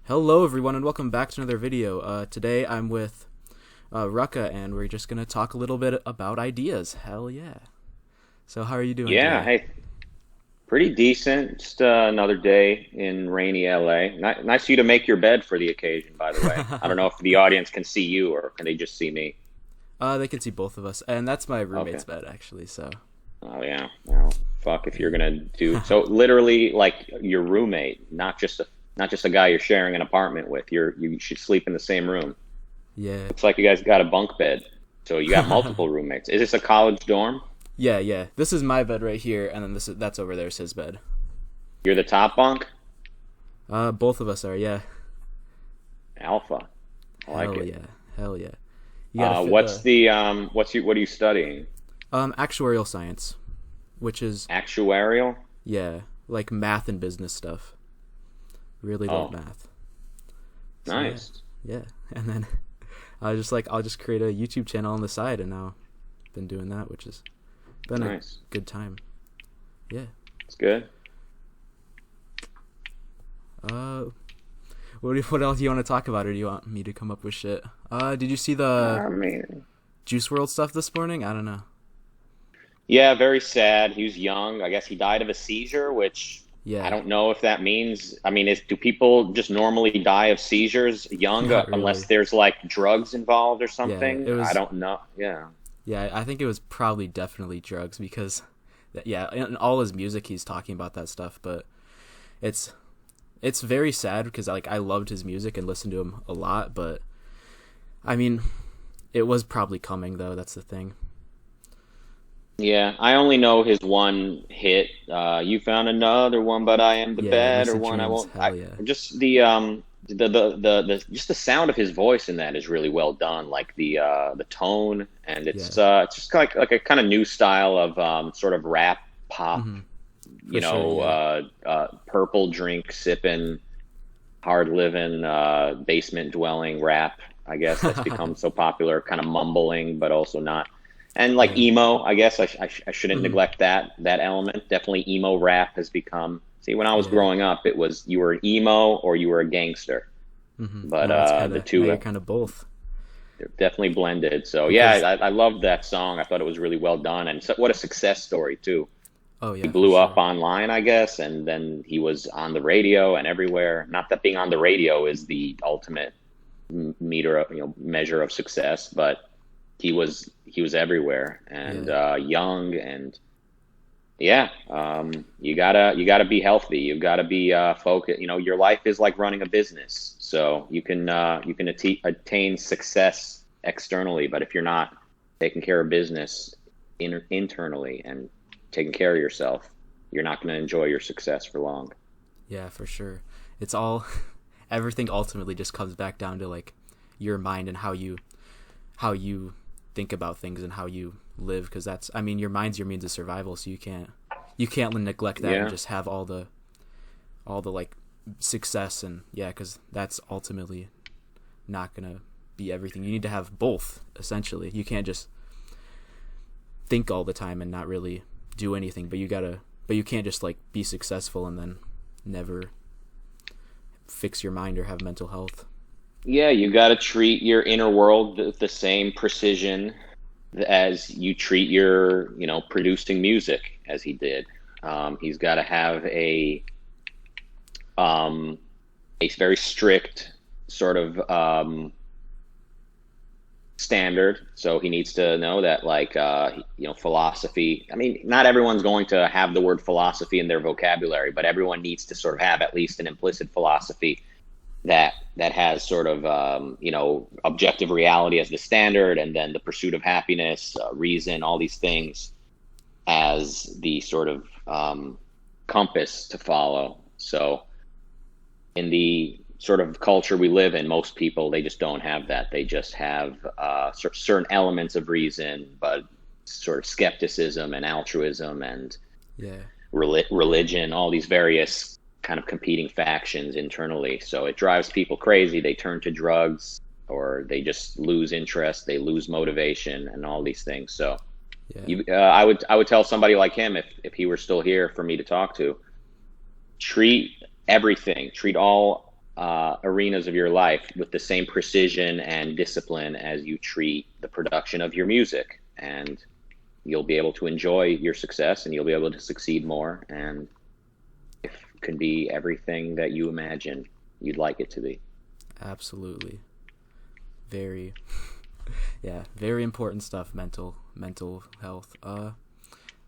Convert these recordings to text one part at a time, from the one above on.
Hello everyone and welcome back to another video. Today I'm with Rucka and we're just going to talk a little bit about ideas. Hell yeah. So how are you doing Yeah, today? hey, pretty decent. Just another day in rainy LA. Nice of you to make your bed for the occasion, by the way. I don't know if the audience can see you or can they just see me? They can see both of us and that's my Okay. roommate's bed actually, so Oh yeah. Well, fuck if you're gonna do yeah. so. Literally, like your roommate, not just a guy you're sharing an apartment with. You should sleep in the same room. Yeah. Looks like you guys got a bunk bed. So you got multiple roommates. Is this a college dorm? Yeah, yeah. This is my bed right here and then that's over there's his bed. You're the top bunk? Both of us are, yeah. Alpha. I like Hell it. yeah. Hell yeah. You got to fit What's the the what are you studying? actuarial science, which is Actuarial? yeah, like math and business stuff. Really love Oh, math. So yeah. nice. Yeah. And then I'll just create a YouTube channel on the side, and now I've been doing that, which has been a Nice. good time. Yeah. It's good. Uh, what else do you want to talk about, or do you want me to come up with shit? Did you see the I mean, Juice World stuff this morning? I don't know. yeah, very sad. He was young. I guess he died of a seizure, which I Yeah. don't know if that means. I mean, do people just normally die of seizures young, Not unless really. there's like drugs involved or Yeah. something? It I was. don't know. Yeah. Yeah. I think it was probably definitely drugs because, yeah, in all his music he's talking about that stuff, but it's it's very sad because like I loved his music and listened to him a lot, but I mean, it was probably coming though. That's the thing. Yeah, I only know his one hit. You found another one, but I am the Yeah, better Lucid one. I Dreams. won't. Hell yeah. Just the just the sound of his voice in that is really well done. Like the tone, and Yeah. it's just like a kind of new style of sort of rap pop. Hmm. For sure. Yeah. Purple drink sipping, hard living, basement dwelling rap. I guess that's become so popular, kind of mumbling, but also not. And like Yeah. emo, I guess I shouldn't Hmm. neglect that element. Definitely emo rap has become. See, when I was Yeah. growing up, it was you were an emo or you were a gangster, Hmm. but Now it's the now two you're kind of both definitely blended. So yeah, because I loved that song. I thought it was really well done, and so, what a success story too. oh He yeah, for blew up sure. online, I guess, and then he was on the radio and everywhere. Not that being on the radio is the ultimate meter of measure of success, but he was everywhere and Yeah. young and yeah. You gotta be healthy. You've got to be focused. Your life is like running a business, so you can attain success externally, but if you're not taking care of business internally and taking care of yourself, you're not going to enjoy your success for long. Yeah, for sure. It's all everything ultimately just comes back down to like your mind and how you think about things and how you live because that's I mean your mind's your means of survival, so you can't neglect that and Yeah. just have all the like success and yeah, because that's ultimately not gonna be everything. You need to have both essentially. You can't just think all the time and not really do anything, but you can't just like be successful and then never fix your mind or have mental health. Yeah, you got to treat your inner world with the same precision as you treat your, producing music as he did. He's got to have um, a very strict sort of standard. So he needs to know that, like, philosophy. I mean, not everyone's going to have the word philosophy in their vocabulary, but everyone needs to sort of have at least an implicit philosophy that has sort of objective reality as the standard, and then the pursuit of happiness, reason, all these things as the sort of compass to follow. So in the sort of culture we live in, most people they just don't have that. They just have certain elements of reason, but sort of skepticism and altruism and Yeah. religion, all these various kind of competing factions internally. So it drives people crazy. They turn to drugs or they just lose interest, they lose motivation and all these things. So Yeah. I would tell somebody like him if he were still here for me to talk to, treat everything, treat all arenas of your life with the same precision and discipline as you treat the production of your music, and you'll be able to enjoy your success, and you'll be able to succeed more, and it can be everything that you imagine you'd like it to be. Absolutely. Very very important stuff. Mental health.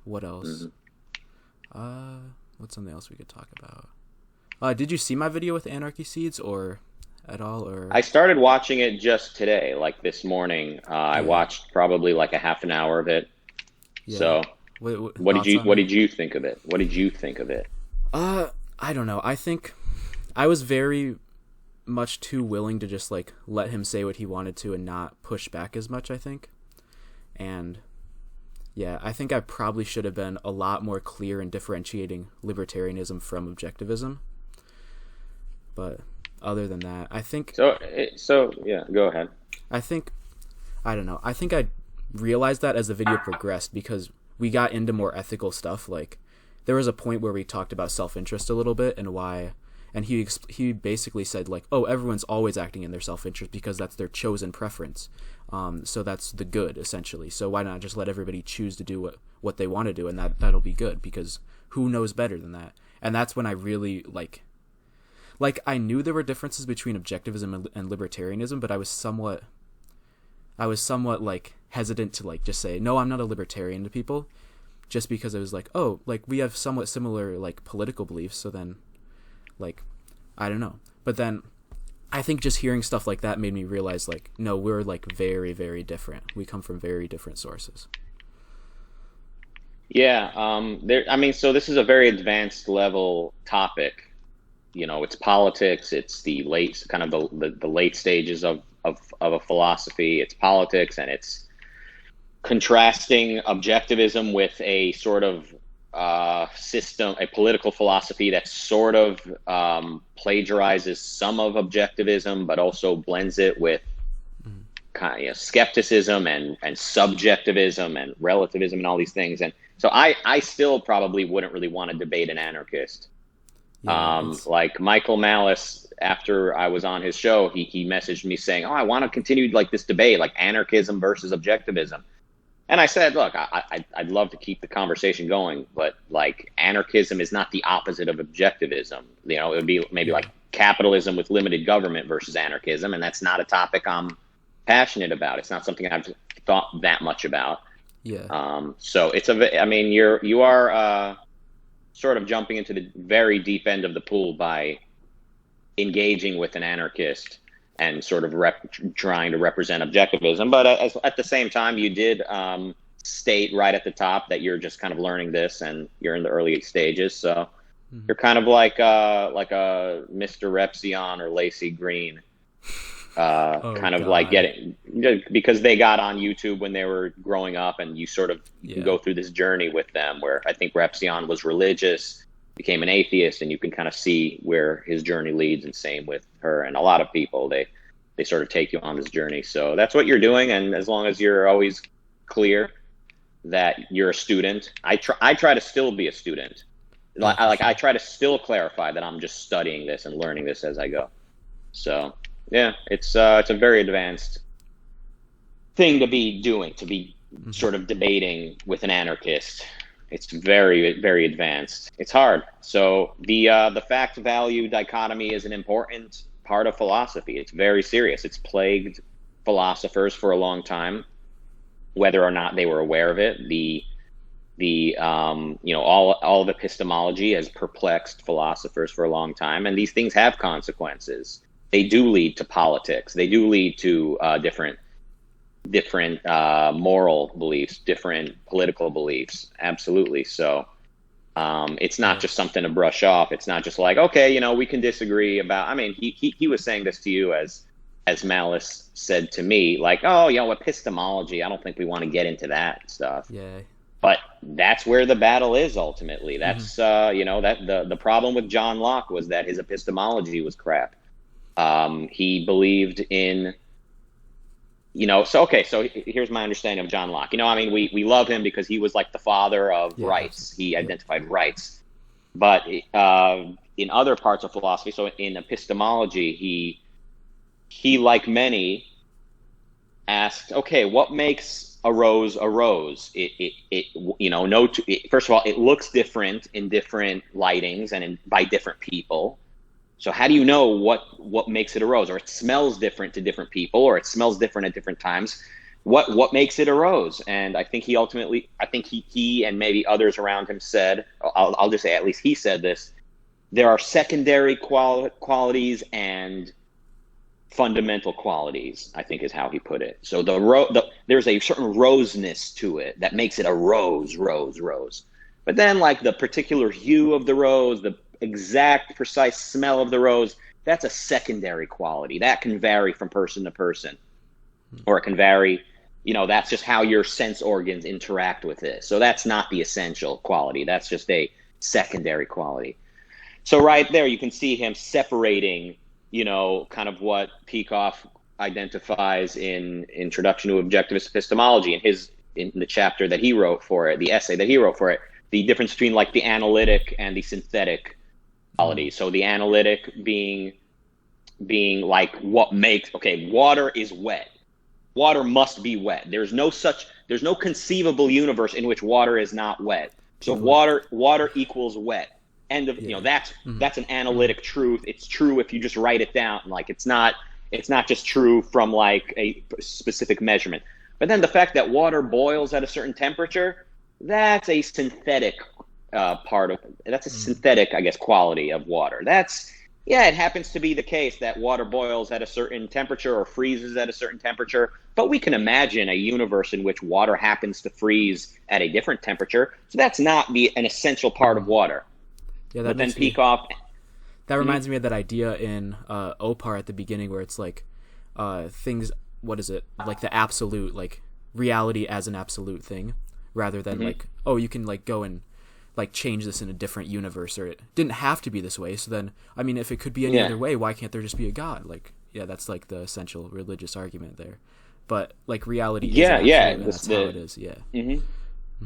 What else? What's something else we could talk about? Did you see my video with Anarchy Seeds or at all? Or I started watching it just today, like this morning. I watched probably like a half an hour of it. Yeah. So what did you think of it? What did you think of it? I don't know. I think I was very much too willing to just like let him say what he wanted to and not push back as much, I think. And yeah, I think I probably should have been a lot more clear in differentiating libertarianism from objectivism. But other than that, I think so yeah, go ahead. I don't know. I think I realized that as the video progressed, because we got into more ethical stuff. Like there was a point where we talked about self-interest a little bit and why. And he basically said, like, oh, everyone's always acting in their self-interest because that's their chosen preference. So that's the good, essentially. So why not just let everybody choose to do what they want to do, and that'll be good, because who knows better than that? And that's when I really, like I knew there were differences between objectivism and libertarianism, but I was somewhat, like, hesitant to, like, just say, no, I'm not a libertarian to people, just because I was like, oh, like, we have somewhat similar, like, political beliefs, so then, like, I don't know. But then I think just hearing stuff like that made me realize, like, no, we're, like, very, very different. We come from very different sources. Yeah. So this is a very advanced level topic. You know, it's politics. It's the late stages of a philosophy. It's politics, and it's contrasting objectivism with a sort of system, a political philosophy that sort of plagiarizes some of objectivism, but also blends it with kind of skepticism and subjectivism and relativism and all these things. And so I still probably wouldn't really want to debate an anarchist. Like Michael Malice, after I was on his show, he messaged me saying, oh, I want to continue like this debate, like anarchism versus objectivism. And I said, look, I'd love to keep the conversation going, but like anarchism is not the opposite of objectivism. You know, it would be maybe like capitalism with limited government versus anarchism, and that's not a topic I'm passionate about. It's not something I've thought that much about. Yeah. So it's you are sort of jumping into the very deep end of the pool by engaging with an anarchist and sort of trying to represent objectivism. But at the same time, you did state right at the top that you're just kind of learning this and you're in the early stages. So you're kind of like a Mr. Repzion or Lacey Green, like getting, because they got on YouTube when they were growing up, and you can go through this journey with them, where I think Repzion was religious, became an atheist, and you can kind of see where his journey leads, and same with her and a lot of people. They sort of take you on this journey. So that's what you're doing, and as long as you're always clear that you're a student, I try to still be a student. I try to still clarify that I'm just studying this and learning this as I go. So yeah, it's a very advanced thing to be doing, to be sort of debating with an anarchist. It's very, very advanced. It's hard. So the fact-value dichotomy is an important part of philosophy. It's very serious. It's plagued philosophers for a long time, whether or not they were aware of it. All of epistemology has perplexed philosophers for a long time, and these things have consequences. They do lead to politics. They do lead to different moral beliefs, different political beliefs. Absolutely. So it's not just something to brush off. It's not just like, okay, we can disagree about, he was saying this to you as Malice said to me, like, oh, epistemology, I don't think we want to get into that stuff. Yeah. But that's where the battle is ultimately. That's, the problem with John Locke was that his epistemology was crap. He believed in, so here's my understanding of John Locke. We love him because he was like the father of rights. He identified rights. But in other parts of philosophy, so in epistemology, he like many asked, okay, what makes a rose a rose? First of all, it looks different in different lightings and by different people. So how do you know what makes it a rose? Or it smells different to different people, or it smells different at different times. What makes it a rose? And I think he and maybe others around him said, I'll just say at least he said this, there are secondary qualities and fundamental qualities, I think is how he put it. So there's a certain roseness to it that makes it a rose. But then like the particular hue of the rose, the exact precise smell of the rose, that's a secondary quality. That can vary from person to person. Or it can vary, that's just how your sense organs interact with it. So that's not the essential quality. That's just a secondary quality. So right there, you can see him separating, kind of what Peikoff identifies in Introduction to Objectivist Epistemology in the chapter that he wrote for it, the essay that he wrote for it, the difference between like the analytic and the synthetic quality. So the analytic being like what makes, okay, water is wet. Water must be wet. There's no conceivable universe in which water is not wet. So water equals wet. End of, that's an analytic truth. It's true if you just write it down. Like it's not just true from like a specific measurement. But then the fact that water boils at a certain temperature, that's a synthetic synthetic, I guess, quality of water. It happens to be the case that water boils at a certain temperature or freezes at a certain temperature, but we can imagine a universe in which water happens to freeze at a different temperature. So that's not an essential part of water. Yeah, but then Peikoff. That reminds me of that idea in Opar at the beginning where it's like things. What is it? Like the absolute, like reality as an absolute thing, rather than like, oh, you can like go and like change this in a different universe, or it didn't have to be this way. So then, I mean, if it could be any other way, why can't there just be a God? Like, yeah, that's like the essential religious argument there. But like reality, that's how it is. Yeah. Mm-hmm.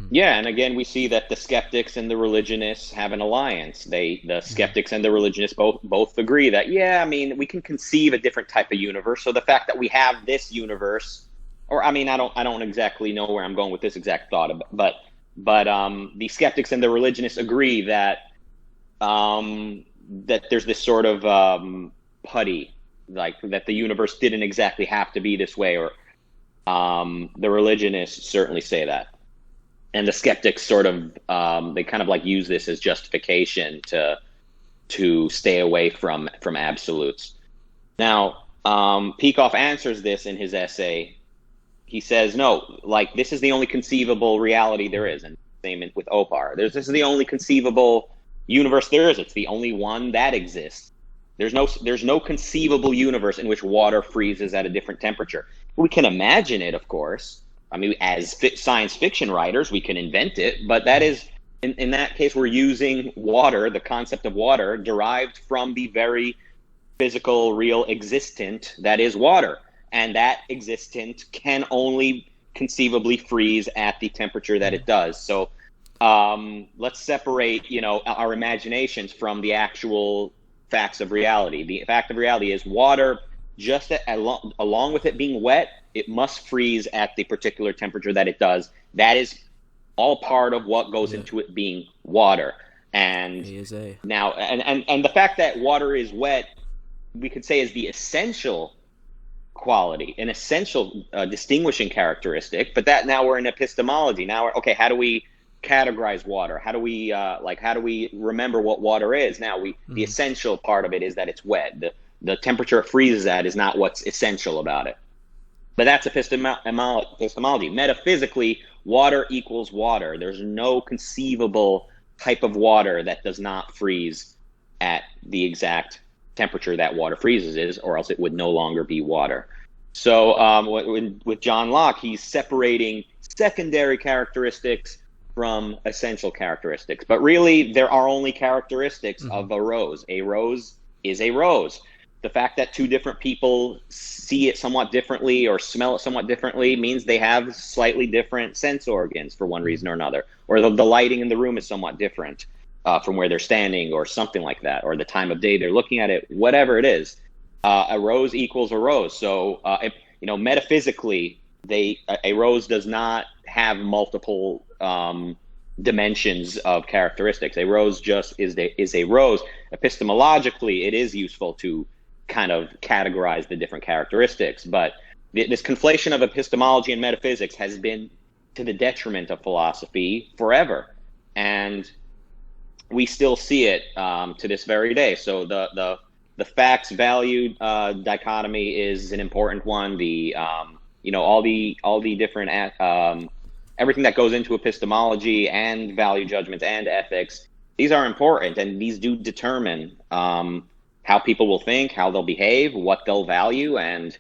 Yeah, and again, we see that the skeptics and the religionists have an alliance. The skeptics and the religionists both agree that, we can conceive a different type of universe. So the fact that we have this universe, or I don't exactly know where I'm going with this exact thought, but the skeptics and the religionists agree that that there's this sort of putty, like that the universe didn't exactly have to be this way, or the religionists certainly say that. And the skeptics sort of, they kind of like use this as justification to stay away from absolutes. Now, Peikoff answers this in his essay. He says, no, like this is the only conceivable reality there is. And same with Opar. This is the only conceivable universe there is. It's the only one that exists. There's no conceivable universe in which water freezes at a different temperature. We can imagine it, of course. I mean, as science fiction writers, we can invent it, but that is, in that case, we're using water, the concept of water, derived from the very physical, real existent that is water. And that existent can only conceivable freeze at the temperature that it does. So let's separate, our imaginations from the actual facts of reality. The fact of reality is water, just along with it being wet, it must freeze at the particular temperature that it does. That is all part of what goes into it being water. And now, and the fact that water is wet, we could say is the essential quality, an essential distinguishing characteristic. But that now we're in epistemology. Now, okay, how do we categorize water? How do we remember what water is? Now, the essential part of it is that it's wet. The temperature it freezes at is not what's essential about it. But that's epistemology. Metaphysically, water equals water. There's no conceivable type of water that does not freeze at the exact temperature that water freezes is, or else it would no longer be water. So with John Locke, he's separating secondary characteristics from essential characteristics. But really, there are only characteristics of a rose. A rose is a rose. The fact that two different people see it somewhat differently or smell it somewhat differently means they have slightly different sense organs for one reason or another, or the lighting in the room is somewhat different. from where they're standing or something like that, or the time of day they're looking at it, whatever it is. A rose equals a rose. So, if, metaphysically, a rose does not have multiple dimensions of characteristics. A rose just is a rose. Epistemologically, it is useful to kind of categorize the different characteristics, but this conflation of epistemology and metaphysics has been to the detriment of philosophy forever, and we still see it to this very day. So the facts value dichotomy is an important one. The all the different everything that goes into epistemology and value judgments and ethics, these are important, and these do determine how people will think, how they'll behave, what they'll value, and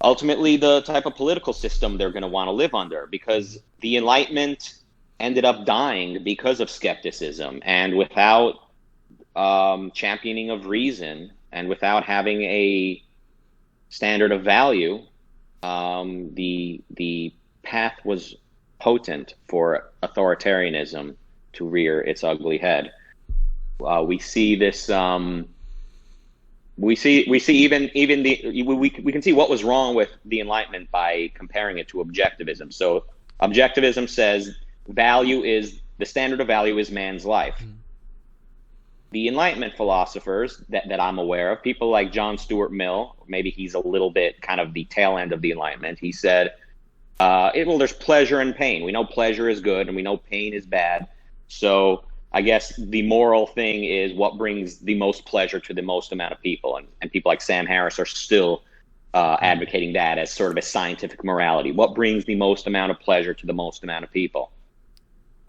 ultimately the type of political system they're going to want to live under, because the Enlightenment ended up dying because of skepticism, and without championing of reason and without having a standard of value, the path was potent for authoritarianism to rear its ugly head. We see this. We see even we can see what was wrong with the Enlightenment by comparing it to Objectivism. So Objectivism says the standard of value is man's life. Mm. The Enlightenment philosophers that I'm aware of, people like John Stuart Mill, maybe he's a little bit kind of the tail end of the Enlightenment. He said, there's pleasure and pain. We know pleasure is good and we know pain is bad. So I guess the moral thing is what brings the most pleasure to the most amount of people. And people like Sam Harris are still advocating that as sort of a scientific morality. What brings the most amount of pleasure to the most amount of people?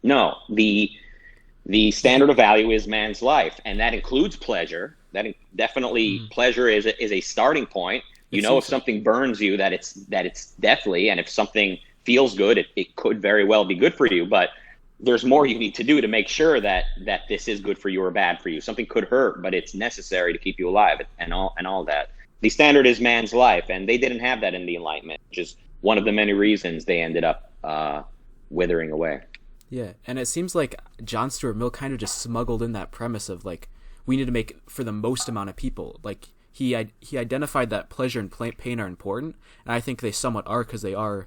No, the standard of value is man's life, and that includes pleasure. That definitely pleasure is a starting point. If something burns you, that it's deathly, and if something feels good, it could very well be good for you. But there's more you need to do to make sure that this is good for you or bad for you. Something could hurt, but it's necessary to keep you alive, and all that. The standard is man's life, and they didn't have that in the Enlightenment, which is one of the many reasons they ended up withering away. Yeah, and it seems like John Stuart Mill kind of just smuggled in that premise of like we need to make for the most amount of people. Like he identified that pleasure and pain are important, and I think they somewhat are, because they are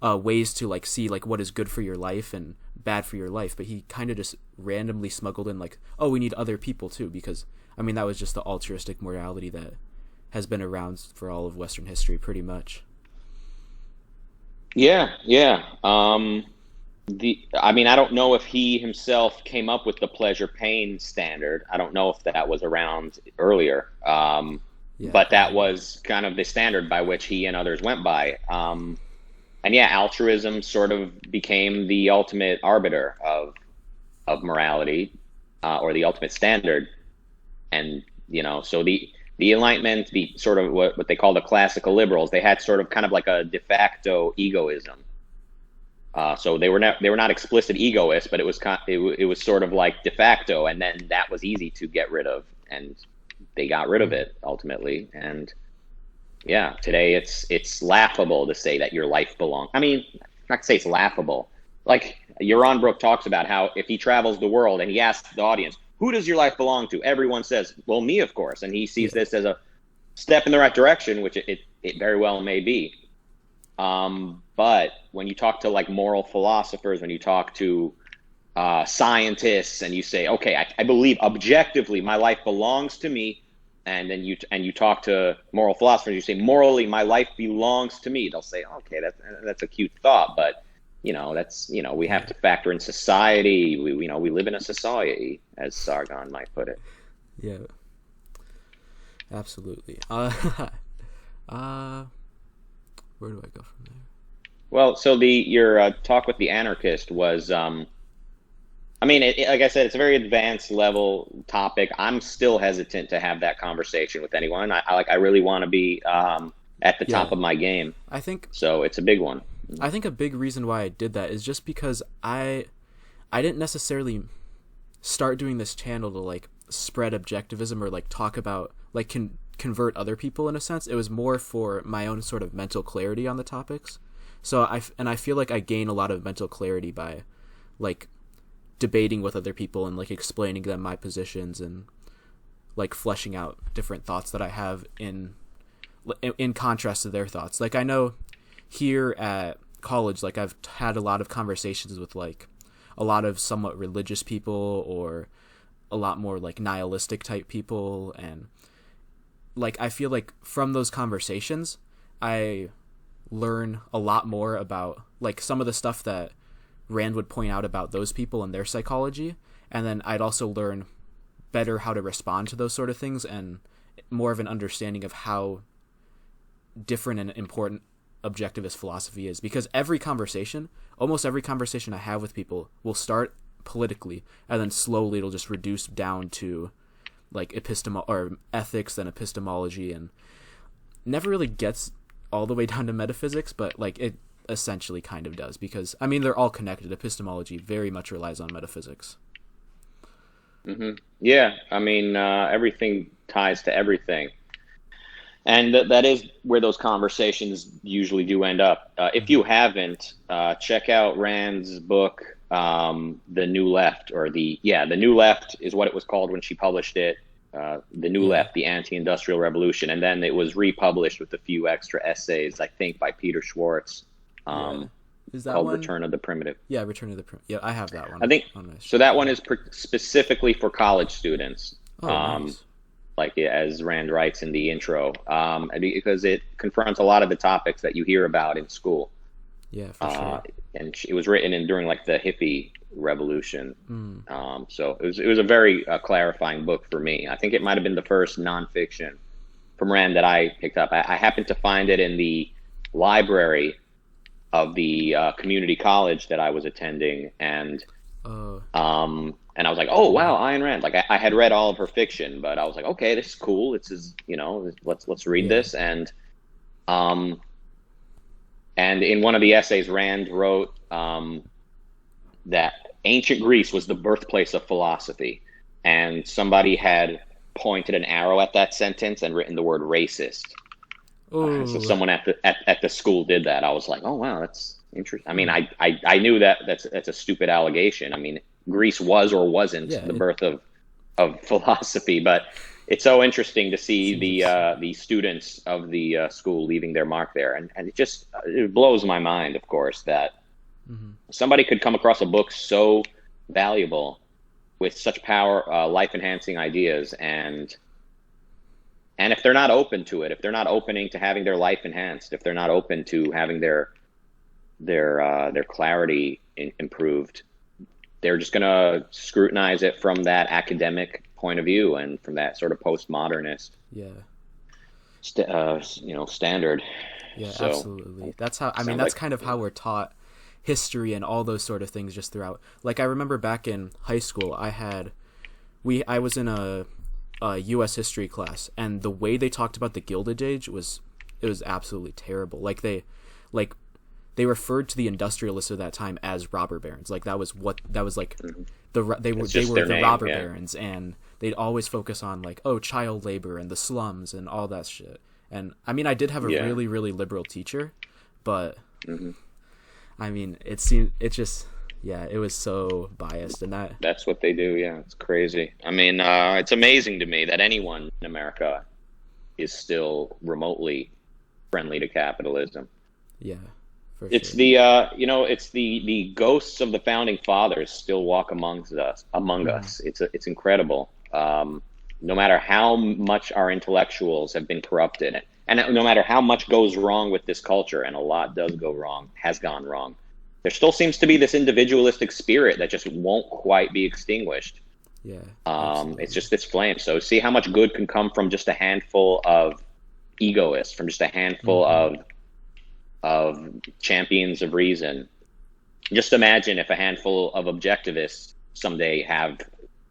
ways to like see like what is good for your life and bad for your life. But he kind of just randomly smuggled in like, oh, we need other people too, because I mean that was just the altruistic morality that has been around for all of Western history pretty much. Yeah. I don't know if he himself came up with the pleasure-pain standard. I don't know if that was around earlier. But that was kind of the standard by which he and others went by. Altruism sort of became the ultimate arbiter of morality, or the ultimate standard. And, so the Enlightenment, the sort of what they call the classical liberals, they had sort of kind of like a de facto egoism. So they were not explicit egoists, but it was sort of like de facto, and then that was easy to get rid of, and they got rid of it ultimately. And yeah, today it's laughable to say that your life belongs. I mean, not to say it's laughable. Like Yaron Brook talks about how if he travels the world and he asks the audience, "Who does your life belong to?" Everyone says, "Well, me, of course." And he sees this as a step in the right direction, which it very well may be. But when you talk to like moral philosophers, when you talk to scientists, and you say, okay, I believe objectively my life belongs to me, and then you talk to moral philosophers, you say morally my life belongs to me, they'll say, okay, that's a cute thought, but that's we have to factor in society. We live in a society, as Sargon might put it. Yeah, absolutely. Where do I go from there? Well, so your talk with the anarchist was, like I said, it's a very advanced level topic. I'm still hesitant to have that conversation with anyone. I really want to be at the top of my game. I think so. It's a big one. I think a big reason why I did that is just because I didn't necessarily start doing this channel to like spread objectivism or like talk about like convert other people in a sense. It was more for my own sort of mental clarity on the topics. So I feel like I gain a lot of mental clarity by like debating with other people and like explaining them my positions and like fleshing out different thoughts that I have in contrast to their thoughts. Like I know here at college, like I've had a lot of conversations with like a lot of somewhat religious people or a lot more like nihilistic type people, and like I feel like from those conversations I learn a lot more about like some of the stuff that Rand would point out about those people and their psychology, and then I'd also learn better how to respond to those sort of things and more of an understanding of how different and important objectivist philosophy is, because almost every conversation I have with people will start politically and then slowly it'll just reduce down to like ethics, then epistemology, and never really gets all the way down to metaphysics, but like it essentially kind of does, because I mean they're all connected. Epistemology very much relies on metaphysics. Mm-hmm. Yeah, I mean everything ties to everything, and that is where those conversations usually do end up. If you haven't, check out Rand's book, The New Left, or the New Left is what it was called when she published it. The New Left, the Anti-Industrial Revolution, and then it was republished with a few extra essays, I think, by Peter Schwartz. Is that called one? Return of the Primitive. Yeah, Return of the Primitive. Yeah, I have that one. I think so. That one is specifically for college students. Nice. Like as Rand writes in the intro, because it confronts a lot of the topics that you hear about in school. Yeah, for sure. And it was written during like the hippie revolution. So it was a very clarifying book for me. I think it might have been the first nonfiction from Rand that I picked up. I happened to find it in the library of the community college that I was attending, and I was like, oh wow, Ayn Rand. Like I had read all of her fiction, but I was like, okay, this is cool. This is, let's read this. And in one of the essays, Rand wrote that ancient Greece was the birthplace of philosophy, and somebody had pointed an arrow at that sentence and written the word racist. So someone at the school did that. I was like, oh wow, that's interesting. I mean, I knew that's a stupid allegation. I mean, Greece was or wasn't the birth of philosophy, but it's so interesting to see the students of the school leaving their mark there, and it blows my mind, of course, that somebody could come across a book so valuable with such power, life-enhancing ideas, and if they're not open to it, if they're not opening to having their life enhanced, if they're not open to having their clarity improved, they're just going to scrutinize it from that academic point of view and from that sort of postmodernist standard. Yeah, so, absolutely. That's how, I mean, that's kind of how we're taught history and all those sort of things just throughout. Like I remember back in high school, I was in a U.S. history class, and the way they talked about the Gilded Age was absolutely terrible. Like they referred to the industrialists of that time as robber barons. Like that was like they were the name, robber barons, and they'd always focus on like, oh, child labor and the slums and all that shit. And I mean, I did have a really, really liberal teacher, but I mean, it was so biased, and that's what they do. Yeah, it's crazy. I mean, it's amazing to me that anyone in America is still remotely friendly to capitalism. Yeah, it's sure. It's the ghosts of the founding fathers still walk among us. It's incredible. No matter how much our intellectuals have been corrupted, and no matter how much goes wrong with this culture, and a lot has gone wrong, there still seems to be this individualistic spirit that just won't quite be extinguished. Yeah. It's just this flame. So see how much good can come from just a handful of egoists, from just a handful of champions of reason. Just imagine if a handful of objectivists someday have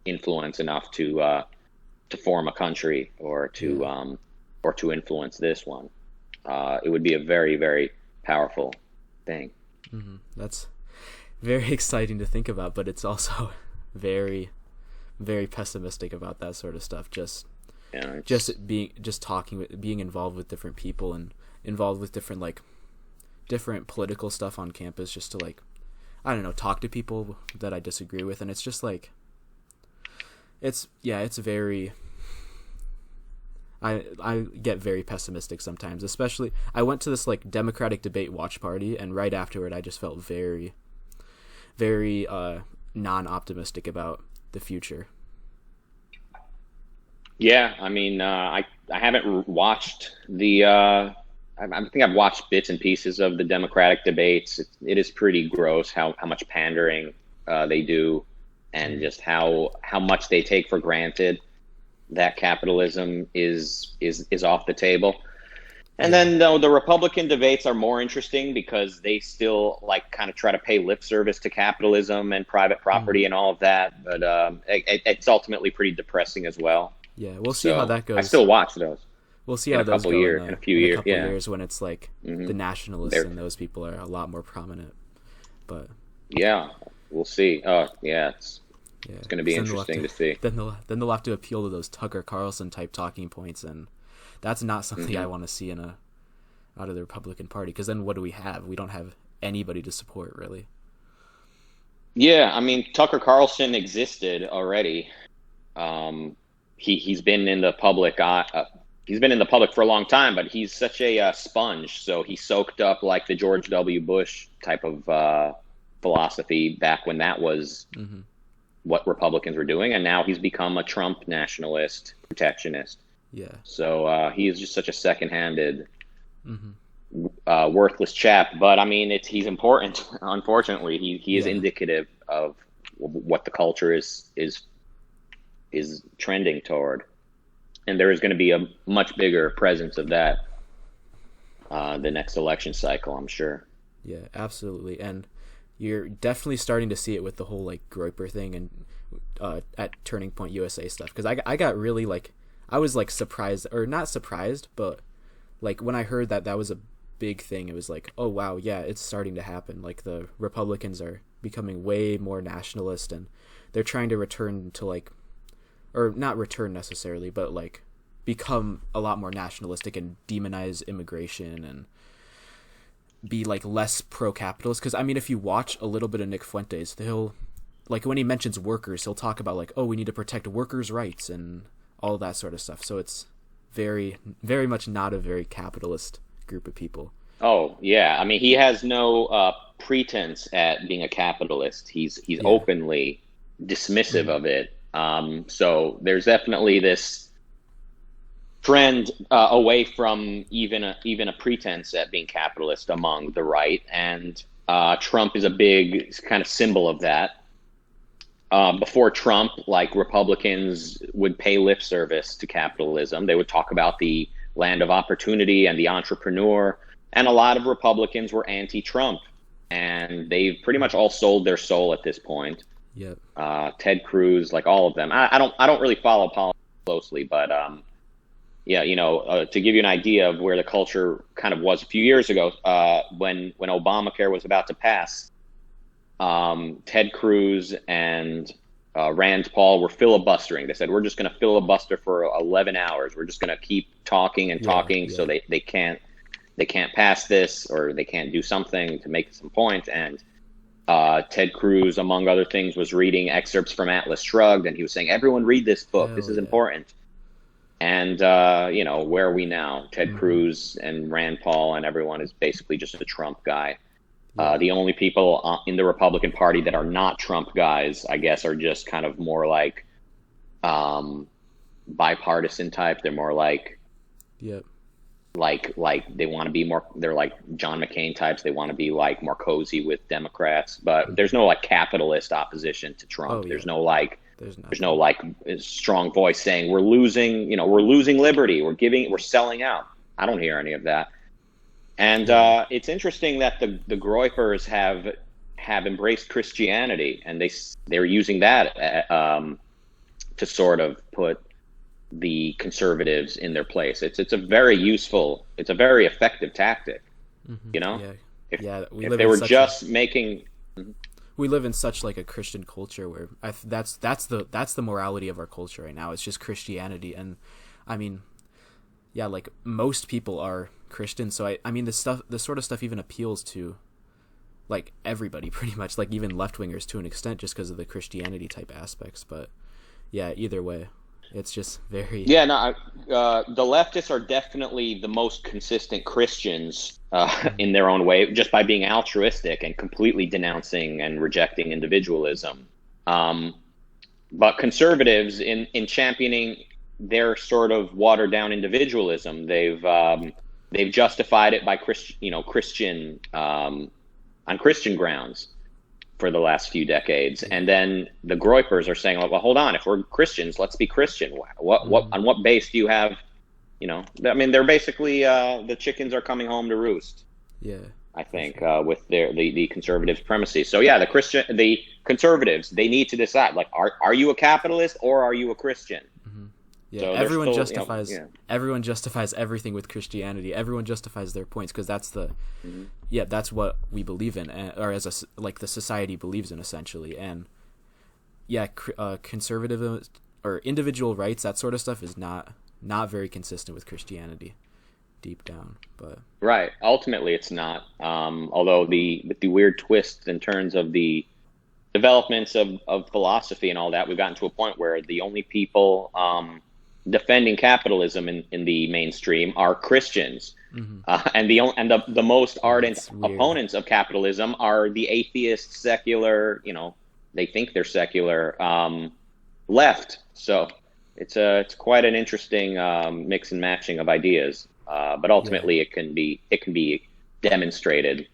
influence enough to form a country or to influence this one. It would be a very, very powerful thing. That's very exciting to think about, but it's also very, very pessimistic about that sort of stuff. Being involved with different people and involved with different political stuff on campus, just to like, I don't know, talk to people that I disagree with, and it's just like, it's very, I get very pessimistic sometimes, especially, I went to this like Democratic debate watch party, and right afterward I just felt very, very non-optimistic about the future. Yeah, I mean, I haven't watched the. I think I've watched bits and pieces of the Democratic debates. It is pretty gross how much pandering they do, and just how much they take for granted that capitalism is off the table. And then though the Republican debates are more interesting because they still like kind of try to pay lip service to capitalism and private property and all of that, but it's ultimately pretty depressing as well. Yeah, we'll see how that goes. I still watch those. We'll see how those go in a few years when it's like the nationalists and those people are a lot more prominent. But yeah, we'll see. It's going to be interesting to see. Then they'll have to appeal to those Tucker Carlson type talking points, and that's not something I want to see out of the Republican Party. Because then what do we have? We don't have anybody to support, really. Yeah, I mean, Tucker Carlson existed already. He's been in the public. He's been in the public for a long time, but he's such a sponge. So he soaked up like the George W. Bush type of philosophy back when that was what Republicans were doing, and now he's become a Trump nationalist, protectionist. Yeah. So he is just such a second-handed, worthless chap. But I mean, he's important. Unfortunately, he is indicative of what the culture is trending toward, and there is going to be a much bigger presence of that the next election cycle, I'm sure. Yeah, absolutely. And you're definitely starting to see it with the whole like Groyper thing and at Turning Point USA stuff, because I got really like, I was like surprised, or not surprised, but like when I heard that was a big thing, it was like, oh wow, yeah, it's starting to happen. Like the Republicans are becoming way more nationalist, and they're trying to return to like, or not return necessarily, but like become a lot more nationalistic and demonize immigration and be like less pro-capitalist. Because I mean, if you watch a little bit of Nick Fuentes, he'll like, when he mentions workers, he'll talk about like, oh, we need to protect workers' rights and all that sort of stuff. So it's very, very much not a very capitalist group of people. Oh yeah, I mean, he has no pretense at being a capitalist. He's openly dismissive of it. So there's definitely this trend away from even a pretense at being capitalist among the right, and Trump is a big kind of symbol of that. Before Trump, like, Republicans would pay lip service to capitalism. They would talk about the land of opportunity and the entrepreneur, and a lot of Republicans were anti-Trump, and they've pretty much all sold their soul at this point. Yep. Ted Cruz, like all of them. I don't really follow politics closely, but yeah, to give you an idea of where the culture kind of was a few years ago, when Obamacare was about to pass, Ted Cruz and Rand Paul were filibustering. They said, we're just going to filibuster for 11 hours. We're just going to keep talking and talking, so they can't pass this, or they can't do something to make some point. And Ted Cruz, among other things, was reading excerpts from Atlas Shrugged, and he was saying, everyone read this book. This is important. And, where are we now? Ted Cruz and Rand Paul and everyone is basically just a Trump guy. The only people in the Republican Party that are not Trump guys, I guess, are just kind of more like bipartisan type. They're more like, like they want to be more, they're like John McCain types. They want to be like more cozy with Democrats, but there's no like capitalist opposition to Trump. There's no like strong voice saying we're losing liberty. We're selling out. I don't hear any of that. And it's interesting that the Groypers have embraced Christianity, and they're using that to sort of put the conservatives in their place. It's a very useful, it's a very effective tactic. If they were just making. We live in such like a Christian culture where that's the morality of our culture right now. It's just Christianity, and I mean, yeah, like most people are Christian, so I mean the sort of stuff even appeals to like everybody pretty much, like even left-wingers to an extent, just because of the Christianity type aspects. But yeah, either way, it's just very... Yeah, no, the leftists are definitely the most consistent Christians in their own way, just by being altruistic and completely denouncing and rejecting individualism. But conservatives, in championing their sort of watered down individualism, they've justified it by Christian on Christian grounds for the last few decades. And then the Groypers are saying, well, hold on, if we're Christians, let's be Christian. What on what base do you have? I mean, they're basically the chickens are coming home to roost. Yeah, I think with the conservatives' primacy. So yeah, the conservatives, they need to decide, like, are you a capitalist or are you a Christian? Mm-hmm. Yeah, so everyone justifies everyone justifies everything with Christianity. Everyone justifies their points because that's that's what we believe in, or as the society believes in, essentially. And yeah, conservative or individual rights, that sort of stuff is not very consistent with Christianity deep down. But right, ultimately it's not. Although with the weird twists and turns of the developments of philosophy and all that, we've gotten to a point where the only people defending capitalism in the mainstream are Christians, and the most ardent opponents of capitalism are the atheist, secular, they think they're secular, left. So it's quite an interesting mix and matching of ideas, but ultimately it can be demonstrated.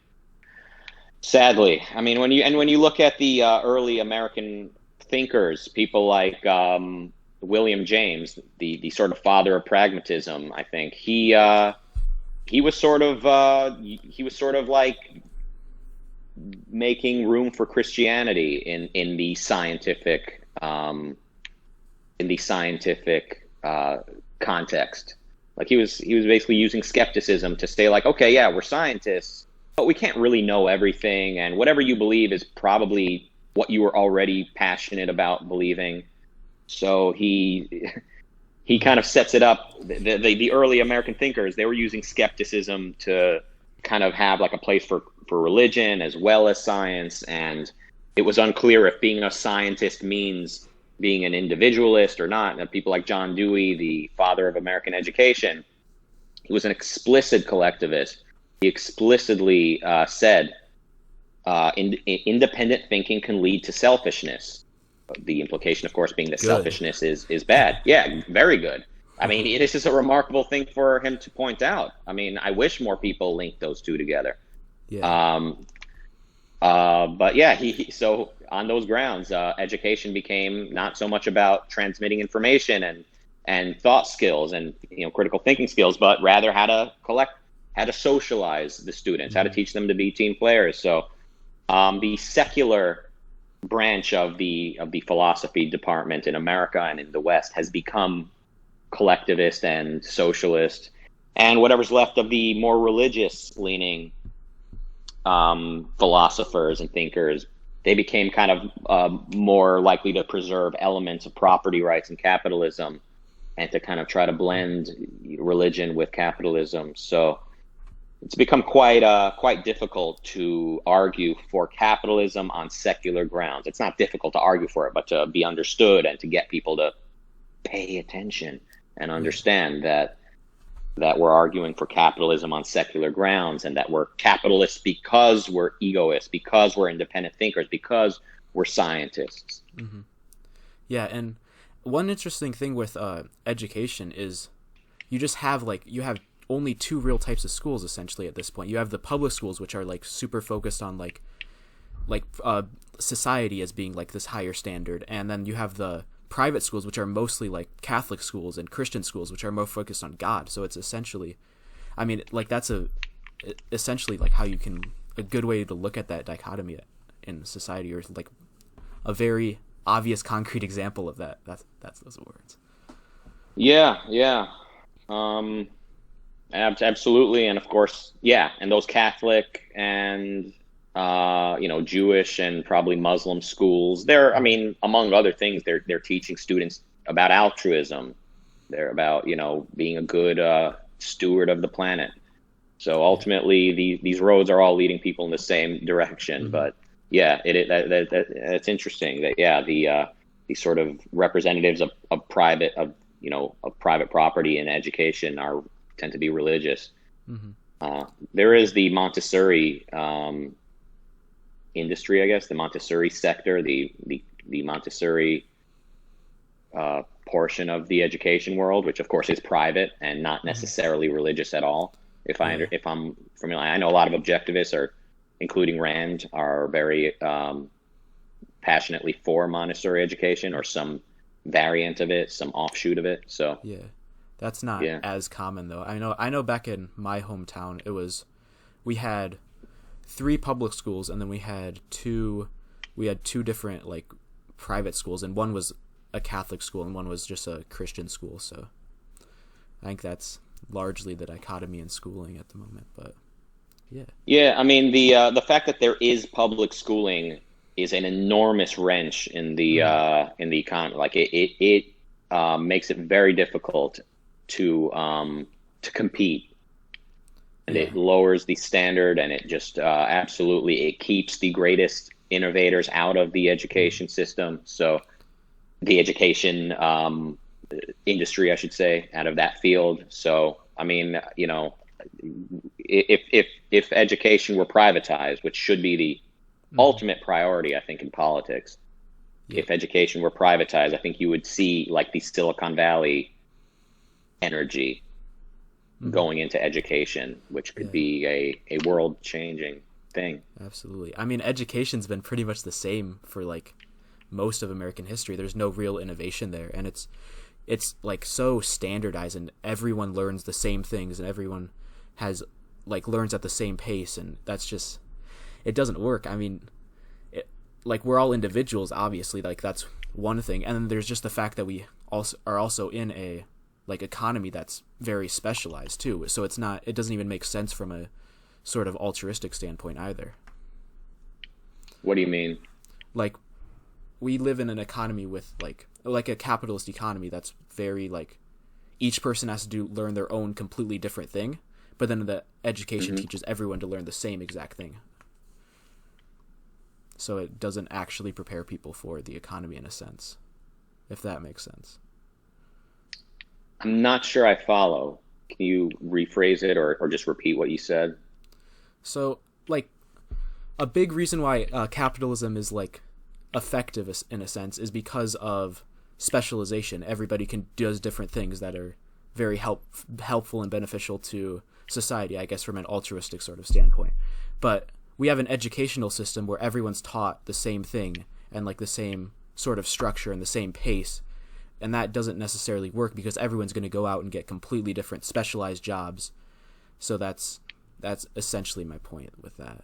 Sadly, I mean, when you look at the early American thinkers, people like William James, the sort of father of pragmatism, I think he was sort of like making room for Christianity in the scientific context. Like he was basically using skepticism to say, like, okay, yeah, we're scientists, but we can't really know everything, and whatever you believe is probably what you were already passionate about believing. So he kind of sets it up. The early American thinkers, they were using skepticism to kind of have like a place for religion as well as science, and it was unclear if being a scientist means being an individualist or not. And people like John Dewey, the father of American education, he was an explicit collectivist. He explicitly said independent thinking can lead to selfishness. The implication, of course, being that selfishness is bad. Yeah, very good. I mean, it is just a remarkable thing for him to point out. I mean, I wish more people linked those two together. Yeah. But yeah, so on those grounds, education became not so much about transmitting information and thought skills and critical thinking skills, but rather how to socialize the students, how to teach them to be team players. So the secular branch of the philosophy department in America and in the West has become collectivist and socialist, and whatever's left of the more religious leaning philosophers and thinkers, they became kind of more likely to preserve elements of property rights and capitalism, and to kind of try to blend religion with capitalism. So it's become quite difficult to argue for capitalism on secular grounds. It's not difficult to argue for it, but to be understood and to get people to pay attention and understand that we're arguing for capitalism on secular grounds, and that we're capitalists because we're egoists, because we're independent thinkers, because we're scientists. Mm-hmm. Yeah, and one interesting thing with education is you have only two real types of schools essentially at this point. You have the public schools, which are like super focused on like society as being like this higher standard, and then you have the private schools, which are mostly like Catholic schools, and Christian schools, which are more focused on God. So it's essentially, I mean, like that's essentially like how you can, a good way to look at that dichotomy in society, or like a very obvious concrete example of that. That's those words. Yeah. Absolutely, and of course, yeah, and those Catholic and Jewish and probably Muslim schools, I mean, among other things, they're teaching students about altruism. They're about being a good steward of the planet. So ultimately, these roads are all leading people in the same direction. Mm-hmm. But yeah, that's interesting. That yeah, the sort of representatives of private property and education tend to be religious. Mm-hmm. There is the Montessori industry, I guess, the Montessori sector, the Montessori portion of the education world, which of course is private and not necessarily religious at all. If I'm familiar, I know a lot of objectivists, including Rand, are very passionately for Montessori education or some variant of it, some offshoot of it. So yeah, that's not as common though. I know back in my hometown, we had 3 public schools, and then we had two different like private schools, and one was a Catholic school and one was just a Christian school. So I think that's largely the dichotomy in schooling at the moment. But yeah, I mean the fact that there is public schooling is an enormous wrench in the economy. Like it makes it very difficult to compete. And it lowers the standard, and it just absolutely it keeps the greatest innovators out of the education system. So the education industry, I should say, out of that field. So I mean, if education were privatized, which should be the ultimate priority, I think, in politics. If education were privatized, I think you would see like the Silicon Valley energy going into education, which could be a world-changing thing. Absolutely. I mean, education's been pretty much the same for like most of American history. There's no real innovation there, and it's like so standardized, and everyone learns the same things, and everyone has like learns at the same pace, and that's just, it doesn't work. I mean, like we're all individuals, obviously, like that's one thing, and then there's just the fact that we are also in a like economy that's very specialized too. So it doesn't even make sense from a sort of altruistic standpoint either. What do you mean? Like we live in an economy with like a capitalist economy that's very like each person has to learn their own completely different thing, but then the education teaches everyone to learn the same exact thing. So it doesn't actually prepare people for the economy in a sense, if that makes sense. I'm not sure I follow. Can you rephrase it or just repeat what you said? So, like, a big reason why capitalism is, like, effective in a sense is because of specialization. Everybody does different things that are very helpful and beneficial to society, I guess, from an altruistic sort of standpoint. But we have an educational system where everyone's taught the same thing and, like, the same sort of structure and the same pace. And that doesn't necessarily work because everyone's going to go out and get completely different specialized jobs. So that's essentially my point with that.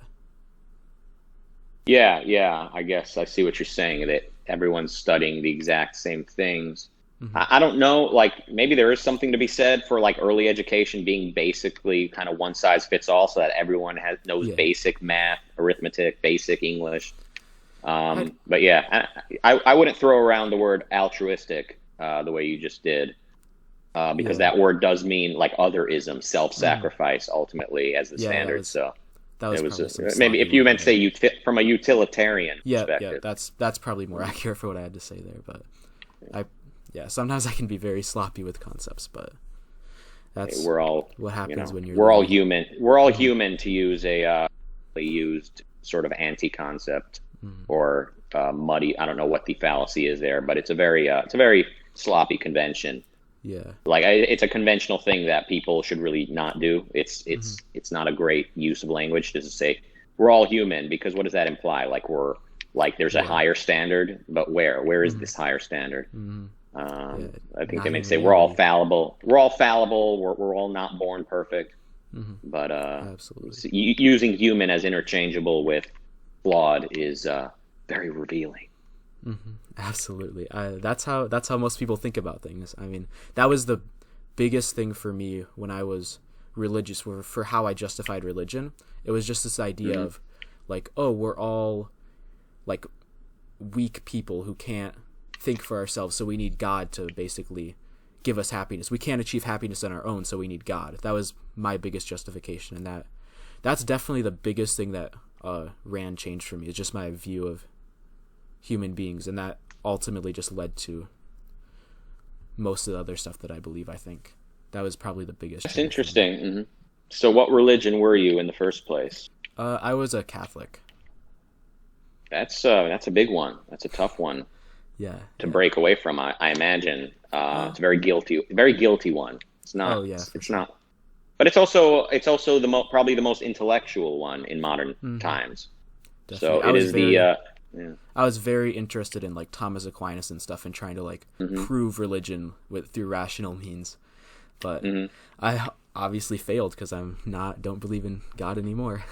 Yeah, I guess I see what you're saying, that everyone's studying the exact same things. I don't know, like maybe there is something to be said for like early education being basically kind of one size fits all, so that everyone knows basic math, arithmetic, basic English. But yeah, I wouldn't throw around the word altruistic the way you just did, because that word does mean like otherism, self-sacrifice, ultimately as the standard. That was maybe if you meant to say from a utilitarian perspective. Yeah, that's probably more accurate for what I had to say there. But sometimes I can be very sloppy with concepts, but that's what happens when you're. We're all human. We're all human, to use a used sort of anti-concept or muddy. I don't know what the fallacy is there, but it's a very sloppy convention. Yeah, like it's a conventional thing that people should really not do. It's not a great use of language to say we're all human, because what does that imply? Like there's a higher standard, but where is this higher standard? I think they may say we're all fallible. We're all not born perfect. But absolutely, using human as interchangeable with flawed is very revealing. Absolutely. That's how most people think about things. I mean, that was the biggest thing for me when I was religious, for how I justified religion. It was just this idea of like, oh, we're all like weak people who can't think for ourselves, so we need God to basically give us happiness. We can't achieve happiness on our own, so we need God. That was my biggest justification, and that's definitely the biggest thing that Rand changed for me. It's just my view of human beings, and that ultimately just led to most of the other stuff that I believe. I think that was probably the biggest. That's interesting. Mm-hmm. So what religion were you in the first place? I was a Catholic. That's a big one. That's a tough one. Yeah. To break away from, I imagine. It's a very guilty one. It's not. Oh yeah. It's not. But it's also probably the most intellectual one in modern times. Definitely. So it is yeah. I was very interested in like Thomas Aquinas and stuff, and trying to like prove religion through rational means, but I obviously failed because don't believe in God anymore.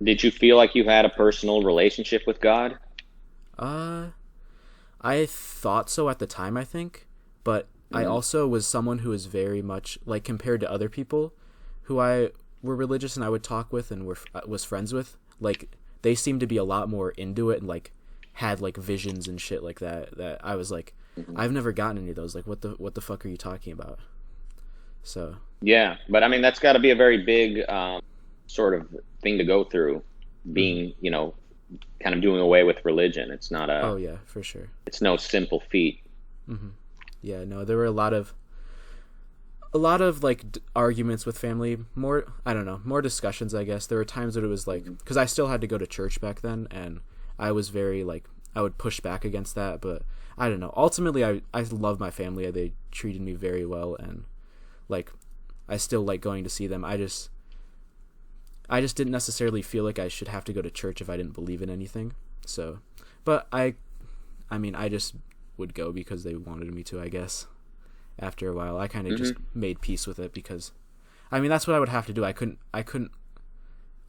Did you feel like you had a personal relationship with God? I thought so at the time, I think, but I also was someone who was very much like, compared to other people who were religious and I would talk with and was friends with, like, they seemed to be a lot more into it and like had like visions and shit like that I was like, I've never gotten any of those. Like, what the fuck are you talking about? So yeah, but I mean, that's got to be a very big sort of thing to go through, being kind of doing away with religion. It's not a oh yeah, for sure, it's no simple feat. Yeah, no, there were a lot of like arguments with family, more discussions, I guess. There were times that it was like, because I still had to go to church back then, and I was very like, I would push back against that, but I don't know, ultimately I love my family. They treated me very well, and like I still like going to see them. I just didn't necessarily feel like I should have to go to church if I didn't believe in anything. So, but I mean, I just would go because they wanted me to, I guess. After a while, I kind of just made peace with it, because I mean, that's what I would have to do. I couldn't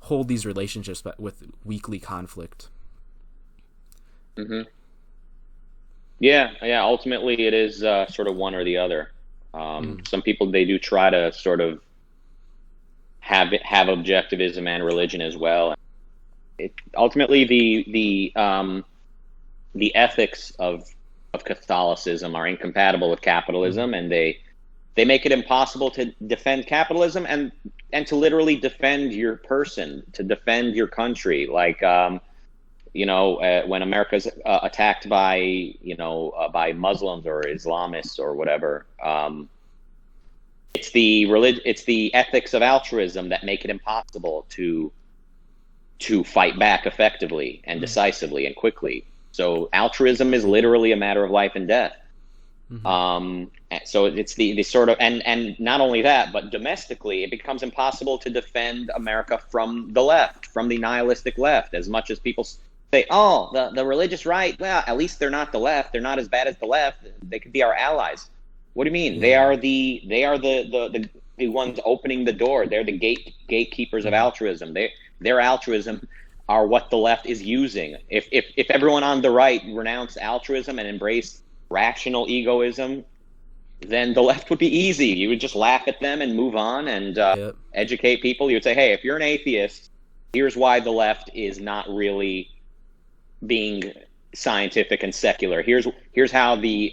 hold these relationships with weekly conflict. Yeah. Ultimately, it is sort of one or the other. Some people, they do try to sort of have objectivism and religion as well. Ultimately, the ethics of Catholicism are incompatible with capitalism, and they make it impossible to defend capitalism and to literally defend your person, to defend your country. Like when America's attacked by by Muslims or Islamists or whatever, it's the ethics of altruism that make it impossible to fight back effectively and decisively and quickly. So altruism is literally a matter of life and death. So it's the sort of, and not only that, but domestically, it becomes impossible to defend America from the left, from the nihilistic left. As much as people say, oh, the religious right, well, at least they're not the left. They're not as bad as the left. They could be our allies. What do you mean? Yeah. They are the ones opening the door. They're the gatekeepers of altruism. Their altruism are what the left is using. If everyone on the right renounced altruism and embraced rational egoism, then the left would be easy. You would just laugh at them and move on and educate people. You would say, hey, if you're an atheist, here's why the left is not really being scientific and secular. Here's how the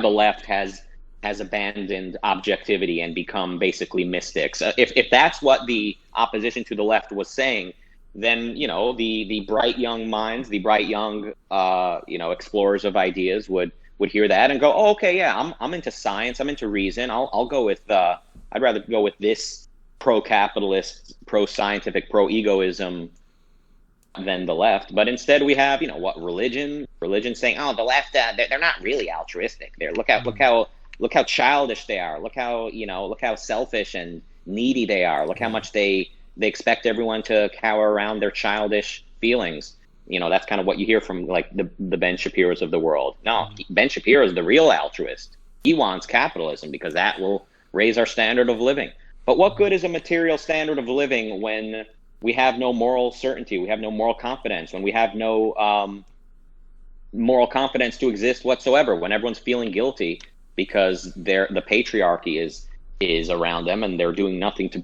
left has abandoned objectivity and become basically mystics. If that's what the opposition to the left was saying, then the bright young minds, the bright young explorers of ideas would hear that and go, oh, okay, yeah, I'm into science, I'm into reason. I'll go with I'd rather go with this pro-capitalist, pro-scientific, pro-egoism than the left. But instead we have religion saying, oh, the left, they're not really altruistic. Look how childish they are. Look how selfish and needy they are. Look how much they expect everyone to cower around their childish feelings. That's kind of what you hear from like the Ben Shapiro's of the world. No, Ben Shapiro is the real altruist. He wants capitalism because that will raise our standard of living. But what good is a material standard of living when we have no moral certainty, we have no moral confidence, when we have no moral confidence to exist whatsoever, when everyone's feeling guilty because the patriarchy is around them and they're doing nothing to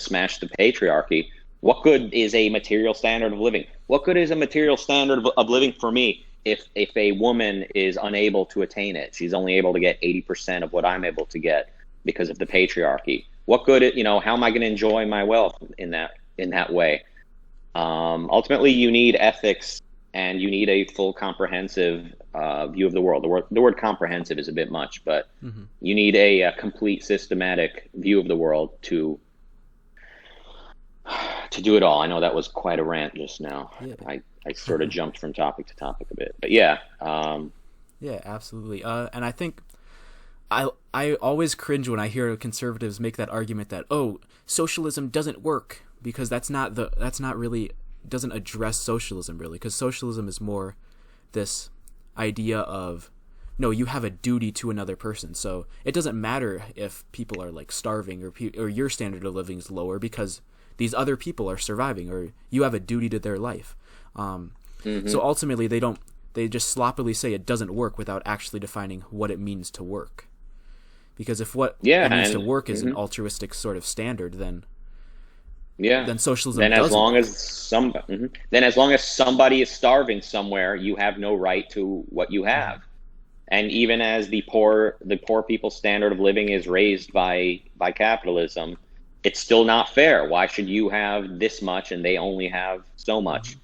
smash the patriarchy? What good is a material standard of living? What good is a material standard of living for me if a woman is unable to attain it, she's only able to get 80% of what I'm able to get because of the patriarchy. What good, how am I going to enjoy my wealth in that way? Ultimately, you need ethics, and you need a full comprehensive view of the world. The word comprehensive is a bit much, but you need a complete systematic view of the world to do it all. I know that was quite a rant just now. Yeah. I sort of jumped from topic to topic a bit, but yeah. Yeah, absolutely. And I think I always cringe when I hear conservatives make that argument that, oh, socialism doesn't work, because that's not really, doesn't address socialism really, because socialism is more this idea of, no, you have a duty to another person, so it doesn't matter if people are like starving or your standard of living is lower because these other people are surviving, or you have a duty to their life. So ultimately they just sloppily say it doesn't work without actually defining what it means to work. Because if what it means to work is an altruistic sort of standard, then socialism then doesn't as long as somebody is starving somewhere, you have no right to what you have. And even as the poor people's standard of living is raised by capitalism, it's still not fair. Why should you have this much and they only have so much?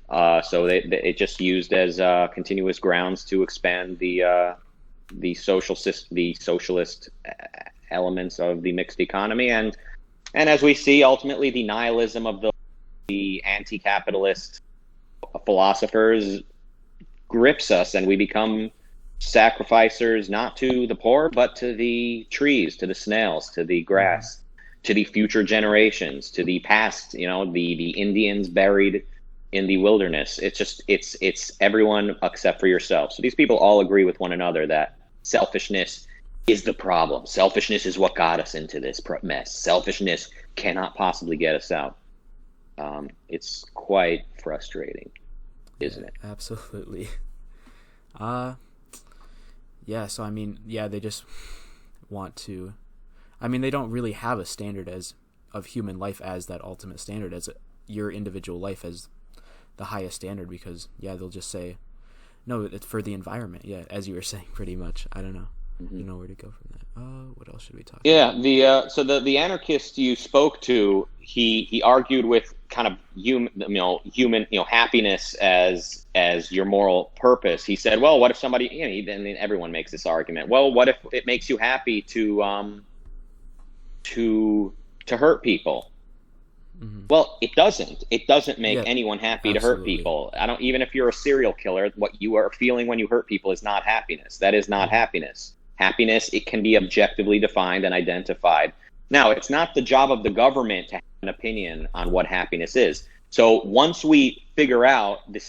So it just used as continuous grounds to expand the socialist elements of the mixed economy, and as we see, ultimately the nihilism of the anti-capitalist philosophers grips us, and we become sacrificers not to the poor but to the trees, to the snails, to the grass, to the future generations, to the past, the Indians buried in the wilderness. It's everyone except for yourself. So these people all agree with one another that selfishness is the problem. Selfishness is what got us into this mess. Selfishness cannot possibly get us out. It's quite frustrating, isn't it? Absolutely. Yeah, so they just want to, they don't really have a standard of human life as that ultimate standard, as your individual life as the highest standard, because they'll just say, no, it's for the environment. Yeah, as you were saying, pretty much. I don't know. You know where to go from that. What else should we talk about? Yeah, so the anarchist you spoke to, he argued with kind of human happiness as your moral purpose. He said, well, what if somebody, then everyone makes this argument. Well, what if it makes you happy to hurt people? Well, it doesn't. It doesn't make anyone happy to hurt people. Even if you're a serial killer, what you are feeling when you hurt people is not happiness. That is not happiness. Happiness, it can be objectively defined and identified. Now, it's not the job of the government to have an opinion on what happiness is. So once we figure out the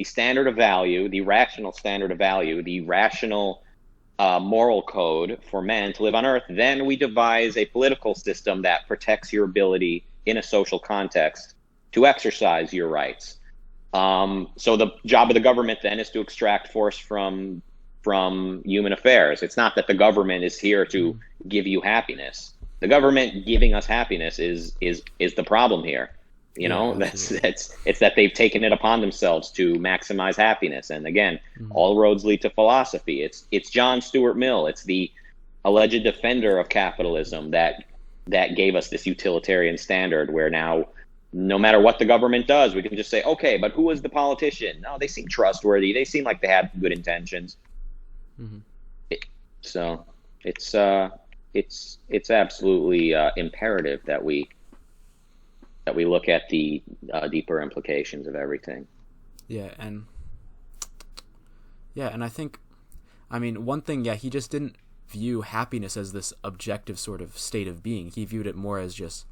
standard of value, the rational standard of value, the rational moral code for men to live on Earth, then we devise a political system that protects your ability in a social context to exercise your rights. So the job of the government then is to extract force from human affairs. It's not that the government is here to give you happiness. The government giving us happiness is the problem here. It's that they've taken it upon themselves to maximize happiness. And again, all roads lead to philosophy. It's John Stuart Mill. It's the alleged defender of capitalism that gave us this utilitarian standard where now, no matter what the government does, we can just say, okay, but who was the politician? No, they seem trustworthy. They seem like they had good intentions. So it's absolutely imperative that we look at the deeper implications of everything. And I think, one thing, he just didn't view happiness as this objective sort of state of being. He viewed it more as just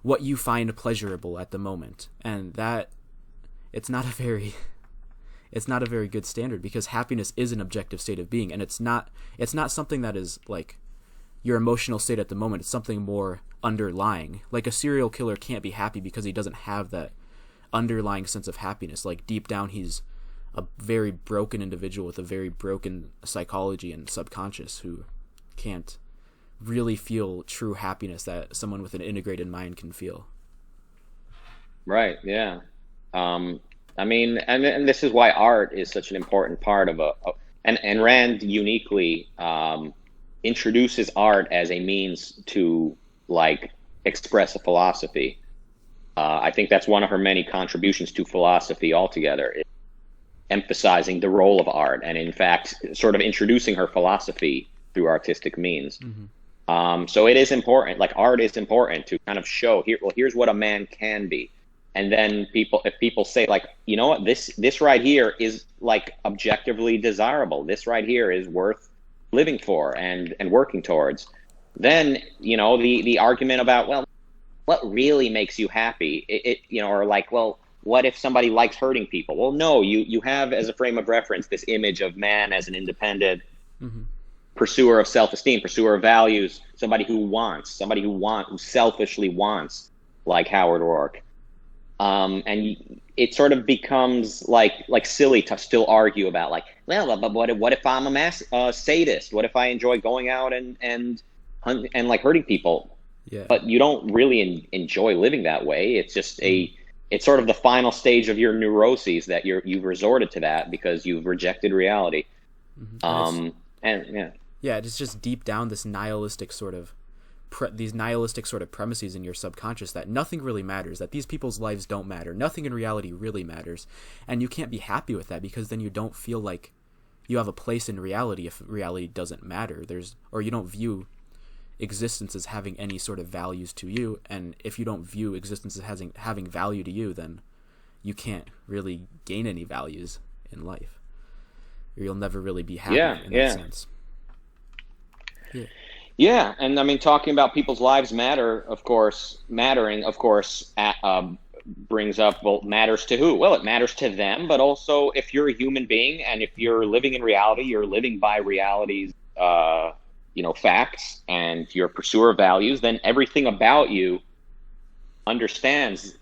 what you find pleasurable at the moment, and that it's not a very good standard, because happiness is an objective state of being, and it's not something that is like your emotional state at the moment. It's something more underlying. Like a serial killer can't be happy because he doesn't have that underlying sense of happiness. Like deep down, he's a very broken individual with a very broken psychology and subconscious who can't really feel true happiness that someone with an integrated mind can feel. Right. Yeah. I mean, and this is why art is such an important part of and Rand uniquely introduces art as a means to like express a philosophy. I think that's one of her many contributions to philosophy altogether, emphasizing the role of art and, in fact, sort of introducing her philosophy through artistic means. So it is important, like art is important to kind of show here. Well, here's what a man can be, and then if people say like, you know what, this right here is like objectively desirable. This right here is worth living for and working towards. Then the argument about, well, what really makes you happy? Or like, well, what if somebody likes hurting people? Well, no, you have as a frame of reference this image of man as an independent pursuer of self-esteem, pursuer of values, somebody who selfishly wants, like Howard Rourke. And it sort of becomes like silly to still argue about like, well, but what if I'm a sadist? What if I enjoy going out and like hurting people? Yeah. But you don't really enjoy living that way. It's just it's sort of the final stage of your neuroses that you've resorted to that because you've rejected reality. It's just deep down this nihilistic sort of premises in your subconscious that nothing really matters, that these people's lives don't matter, nothing in reality really matters, and you can't be happy with that because then you don't feel like you have a place in reality if reality doesn't matter. Or you don't view existence as having any sort of values to you, and if you don't view existence as having value to you, then you can't really gain any values in life, or you'll never really be happy in that sense. Yeah, and I mean, talking about people's lives mattering, of course, brings up, well, matters to who? Well, it matters to them, but also if you're a human being and if you're living in reality, you're living by reality's facts, and you're a pursuer of values, then everything about you understands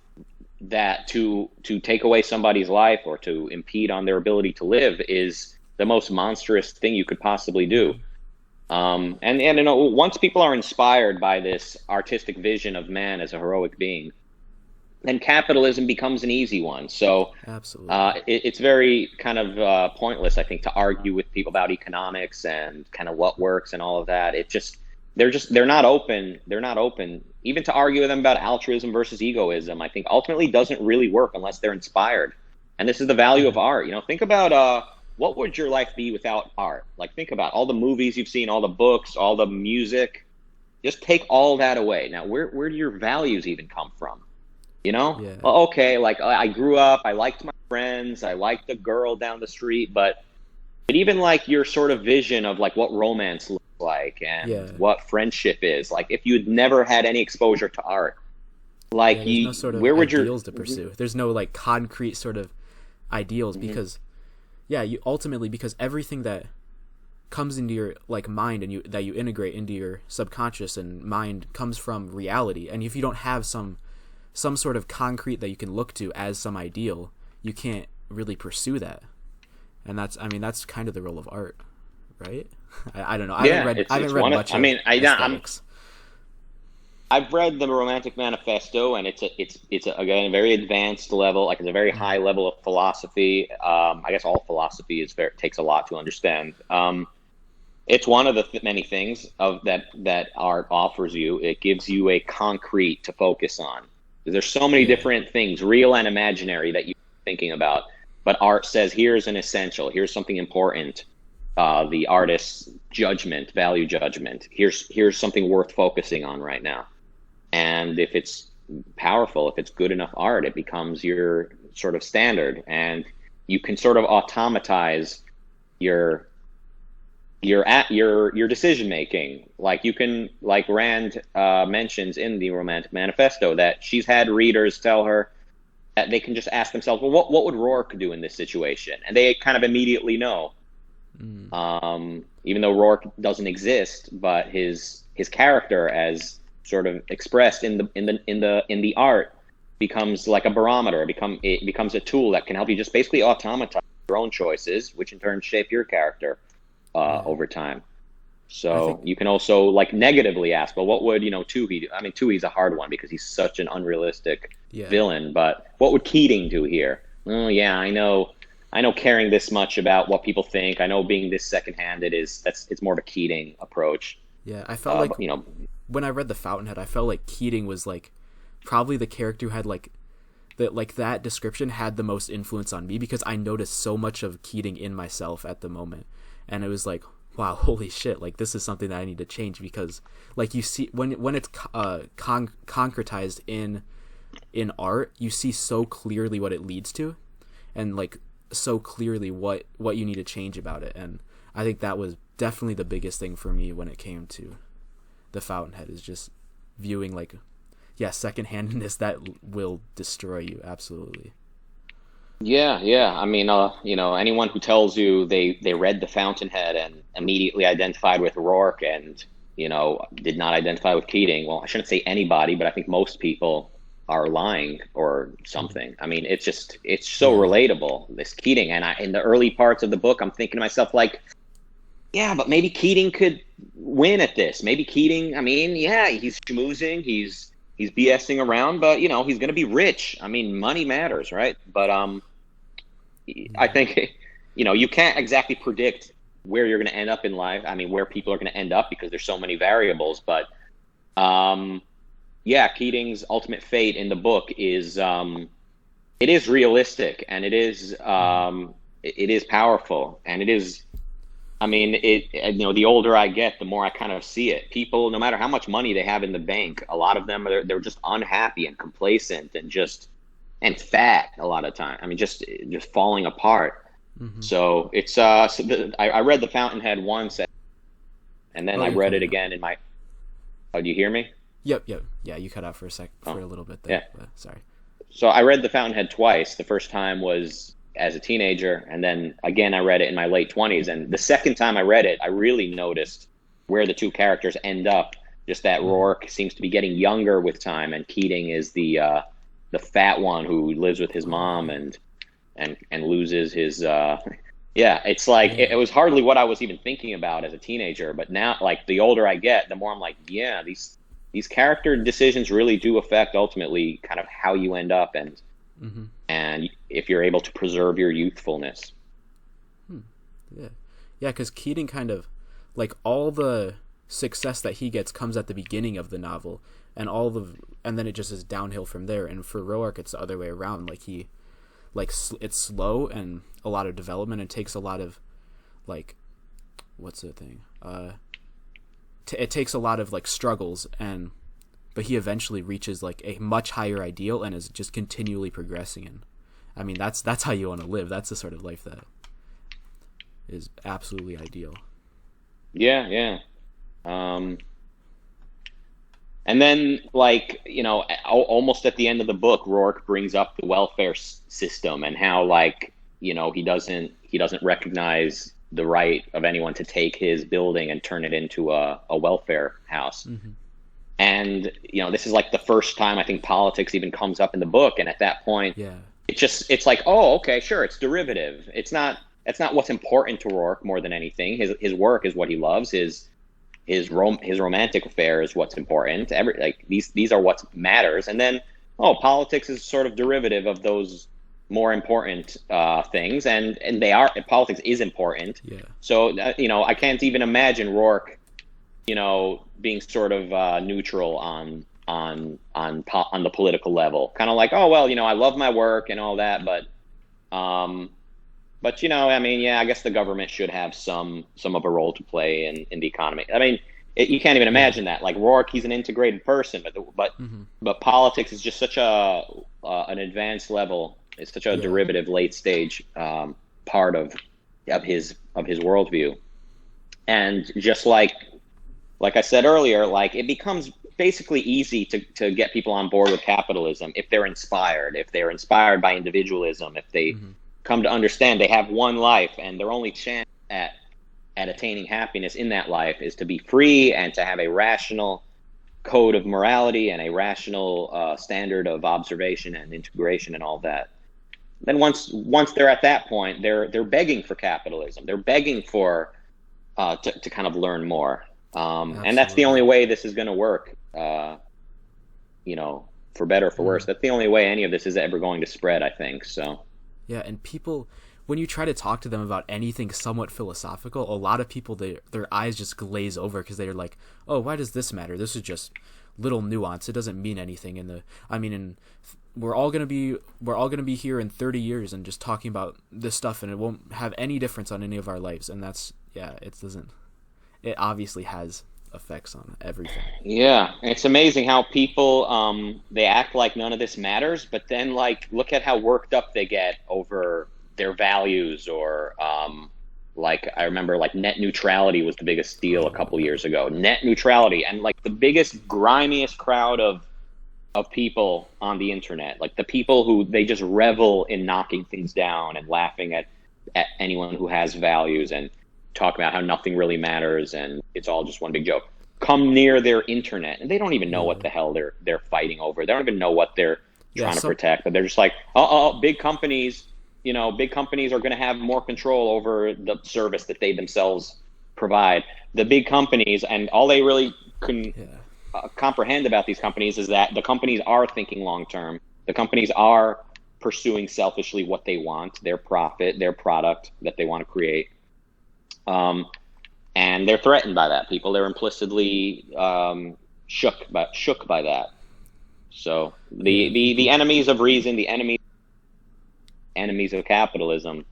that to take away somebody's life or to impede on their ability to live is the most monstrous thing you could possibly do. And once people are inspired by this artistic vision of man as a heroic being, then capitalism becomes an easy one. So absolutely, it's very kind of pointless, I think, to argue with people about economics and kind of what works and all of that. They're not open. They're not open even to argue with them about altruism versus egoism. I think ultimately doesn't really work unless they're inspired. And this is the value of art. Think about what would your life be without art? Like, think about all the movies you've seen, all the books, all the music. Just take all that away. Now, where do your values even come from? Yeah. Well, okay, like I grew up, I liked my friends, I liked the girl down the street, but even like your sort of vision of like what romance looks like and what friendship is, like if you had never had any exposure to art, like there's no sort of where would ideals to pursue? There's no like concrete sort of ideals because because everything that comes into your like mind and that you integrate into your subconscious and mind comes from reality, and if you don't have some sort of concrete that you can look to as some ideal, you can't really pursue that. And that's kind of the role of art, right? I don't know. I haven't read much. Aesthetics. I've read the Romantic Manifesto, and it's again a very advanced level. Like, it's a very high level of philosophy. I guess all philosophy takes a lot to understand. It's one of the many things that art offers you. It gives you a concrete to focus on. There's so many different things, real and imaginary, that you're thinking about. But art says, here's an essential, here's something important. The artist's judgment, value judgment. Here's something worth focusing on right now. And if it's powerful, if it's good enough art, it becomes your sort of standard. And you can sort of automatize your decision making. Like, you can, like Rand mentions in the Romantic Manifesto, that she's had readers tell her that they can just ask themselves, well, what would Rourke do in this situation? And they kind of immediately know. Even though Rourke doesn't exist, but his character, as sort of expressed in the art, becomes like a barometer. It becomes a tool that can help you just basically automatize your own choices, which in turn shape your character over time. So you can also like negatively ask, well, what would Toohey do? I mean, Toohey's a hard one because he's such an unrealistic villain. But what would Keating do here? oh yeah, I know caring this much about what people think. I know being this second-handed it's more of a Keating approach. Yeah, I felt like But, you know, when I read The Fountainhead, I felt like Keating was like probably the character who had like that description had the most influence on me, because I noticed so much of Keating in myself at the moment, and it was like, wow, holy shit, like this is something that I need to change, because like you see when it's concretized in art, you see so clearly what it leads to, and like so clearly what you need to change about it. And I think that was definitely the biggest thing for me when it came to The Fountainhead, is just viewing like, yeah, secondhandedness that will destroy you, absolutely. yeah, yeah. I mean, you know, anyone who tells you they read The Fountainhead and immediately identified with Rourke and, you know, did not identify with Keating, well, I shouldn't say anybody, but I think most people are lying or something. I mean, it's so Yeah. relatable, this Keating. And in the early parts of the book, I'm thinking to myself, like, yeah, but maybe Keating could win at this. Maybe Keating, I mean, yeah, he's schmoozing, he's BSing around, but you know, he's going to be rich. I mean, money matters, right? But I Yeah. think you know, you can't exactly predict where you're going to end up in life. I mean, where people are going to end up because there's so many variables. But um, yeah, Keating's ultimate fate in the book is it is realistic, and Mhm. it is powerful, and it is. I mean, you know, the older I get, the more I kind of see it. People, no matter how much money they have in the bank, a lot of them they're just unhappy and complacent and just and fat a lot of time. I mean, just falling apart. Mhm. So it's I read The Fountainhead once, and then Oh, I you're read it cutting out. again in my. Oh, do you hear me? Yep, yep. Yeah, you cut out for Oh, a little bit there, yeah. but sorry. So I read The Fountainhead twice. The first time was as a teenager, and then again I read it in my late 20s. And the second time I read it, I really noticed where the two characters end up. Just that Mhm. Rourke seems to be getting younger with time, and Keating is the fat one who lives with his Oh mom yeah. and loses his. Yeah, it's like Yeah. it was hardly what I was even thinking about as a teenager, but now, like the older I get, the more I'm like, yeah, these character decisions really do affect ultimately kind of how you end up, Mhm. and if you're able to preserve your youthfulness. Hmm. Yeah. Yeah, cuz Keating kind of like all the success that he gets comes at the beginning of the novel, and and then it just is downhill from there. And for Roark it's the other way around. Like it's slow and a lot of development, and takes a lot of like what's the thing? It takes a lot of like struggles, and but he eventually reaches like a much higher ideal and is just continually progressing. And I mean, that's how you want to live. That's the sort of life that is absolutely ideal. Yeah, yeah. Um, and then, like, you know, almost at the end of the book, Rourke brings up the welfare system and how, like, you know, he doesn't recognize the right of anyone to take his building and turn it into a welfare house. Hmm. And you know, this is like the first time I think politics even comes up in the book. And at that point, Yeah. it's like, oh, okay, sure, it's derivative. It's not That's not what's important to Rourke more than anything. His work is what he loves. His romantic affair is what's important. Like these are what matters. And then, oh, politics is sort of derivative of those more important things, and they are politics is important. Yeah. So you know, I can't even imagine Rourke, you know, being sort of neutral on the political level, kind of like, oh well, you know, I love my work and all that, um, but you know, I mean, yeah, I guess the government should have some of a role to play in the economy. I mean, you can't even Yeah. imagine that. Like Rourke, he's an integrated person, Hmm. but politics is just such a an advanced level. It's such a Yeah. derivative, late stage part of his worldview. And just like I said earlier, like it becomes basically easy to get people on board with capitalism if they're inspired by individualism, if they Hmm. come to understand they have one life and their only chance at attaining happiness in that life is to be free and to have a rational code of morality and a rational standard of observation and integration and all that. Then once they're at that point, they're begging for capitalism. They're begging for to kind of learn more. And that's the only Absolutely. way this is going to work. You know, for better or for worse. Hmm. That's the only way any of this is ever going to spread, I think. So, Yeah, and people, when you try to talk to them about anything somewhat philosophical, a lot of people, their eyes just glaze over because they're like, oh, why does this matter? This is just little nuance. It doesn't mean anything. We're all gonna be here in 30 years and just talking about this stuff, and it won't have any difference on any of our lives. And it obviously has effects on everything. Yeah, it's amazing how people they act like none of this matters, but then like look at how worked up they get over their values, or like I remember like net neutrality was the biggest deal a couple years ago. Net neutrality, and like the biggest grimiest crowd of people on the internet, like the people who they just revel in knocking things down and laughing at anyone who has values and talk about how nothing really matters and it's all just one big joke, come near their internet and they don't even know what the hell they're fighting over. They don't even know what they're trying to protect, but they're just like, big companies, big companies are going to have more control over the service that they themselves provide. The big companies, and all they really can comprehend about these companies is that the companies are thinking long term. The companies are pursuing selfishly what they want, their profit, their product that they want to create. And they're threatened by that. They're implicitly shook by that. So the enemies of reason, the enemies of capitalism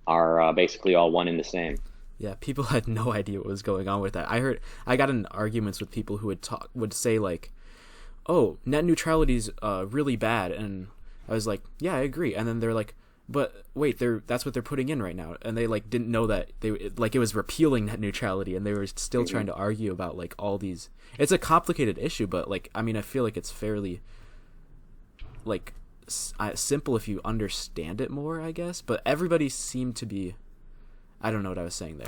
are basically all one and the same. Yeah, people had no idea what was going on with that. I got in arguments with people who would say like, "Oh, net neutrality is really bad," and I was like, "Yeah, I agree." And then they're like, "But wait, that's what they're putting in right now," and they like didn't know that it was repealing net neutrality, and they were still trying to argue about like all these. It's a complicated issue, but like I feel like it's fairly like simple if you understand it more, I guess. But everybody seemed to be. I don't know what I was saying there.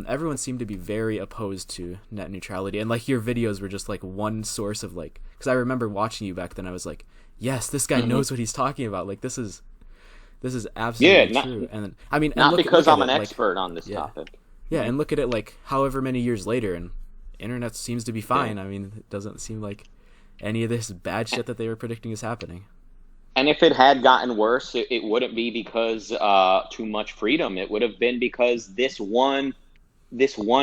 Everyone seemed to be very opposed to net neutrality, and like your videos were just like one source of like, because I remember watching you back then. I was like, yes, this guy knows what he's talking about. Like this is absolutely true. And then, not because I'm an expert on this topic. Yeah, and look at it like however many years later, and internet seems to be fine. It doesn't seem like any of this bad shit that they were predicting is happening. And if it had gotten worse, it wouldn't be because too much freedom. It would have been because this one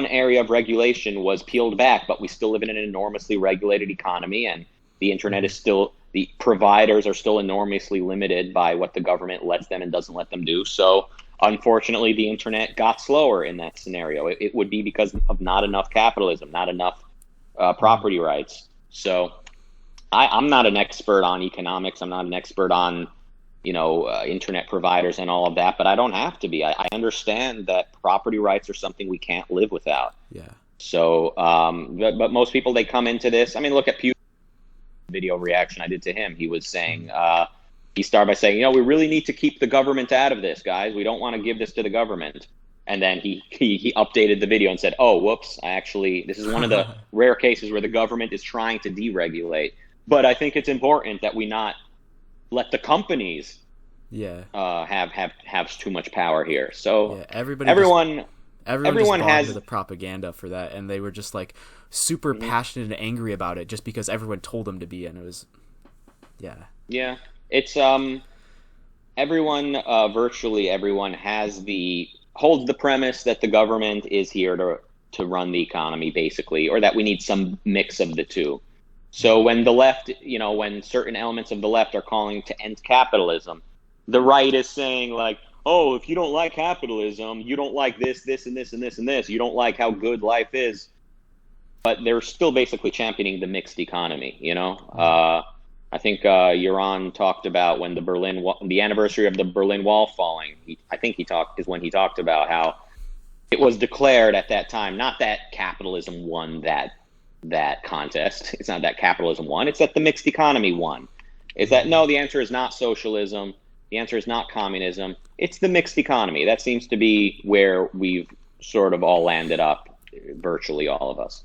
area of regulation was peeled back, but we still live in an enormously regulated economy, and the internet is still, the providers are still enormously limited by what the government lets them and doesn't let them do. So unfortunately, the internet got slower in that scenario. It would be because of not enough capitalism, not enough property rights. So I'm not an expert on economics. I'm not an expert on, internet providers and all of that, but I don't have to be. I understand that property rights are something we can't live without. Yeah. So, but most people, they come into this. Look at Pew's video reaction I did to him. He was saying, he started by saying, we really need to keep the government out of this, guys. We don't want to give this to the government. And then he updated the video and said, oh, whoops, this is one of the rare cases where the government is trying to deregulate. But I think it's important that we not let the companies have too much power here. So everyone has the propaganda for that, and they were just like super passionate and angry about it just because everyone told them to be, and it was it's everyone, virtually everyone holds the premise that the government is here to run the economy, basically, or that we need some mix of the two. So when the left, when certain elements of the left are calling to end capitalism, the right is saying like, oh, if you don't like capitalism, you don't like this, this, and this, and this, and this. You don't like how good life is. But they're still basically championing the mixed economy, I think Yaron talked about when the anniversary of the Berlin Wall falling. When he talked about how it was declared at that time, not that capitalism won that contest. It's not that capitalism won. It's that the mixed economy won. Is that no? The answer is not socialism. The answer is not communism. It's the mixed economy. That seems to be where we've sort of all landed up, virtually all of us.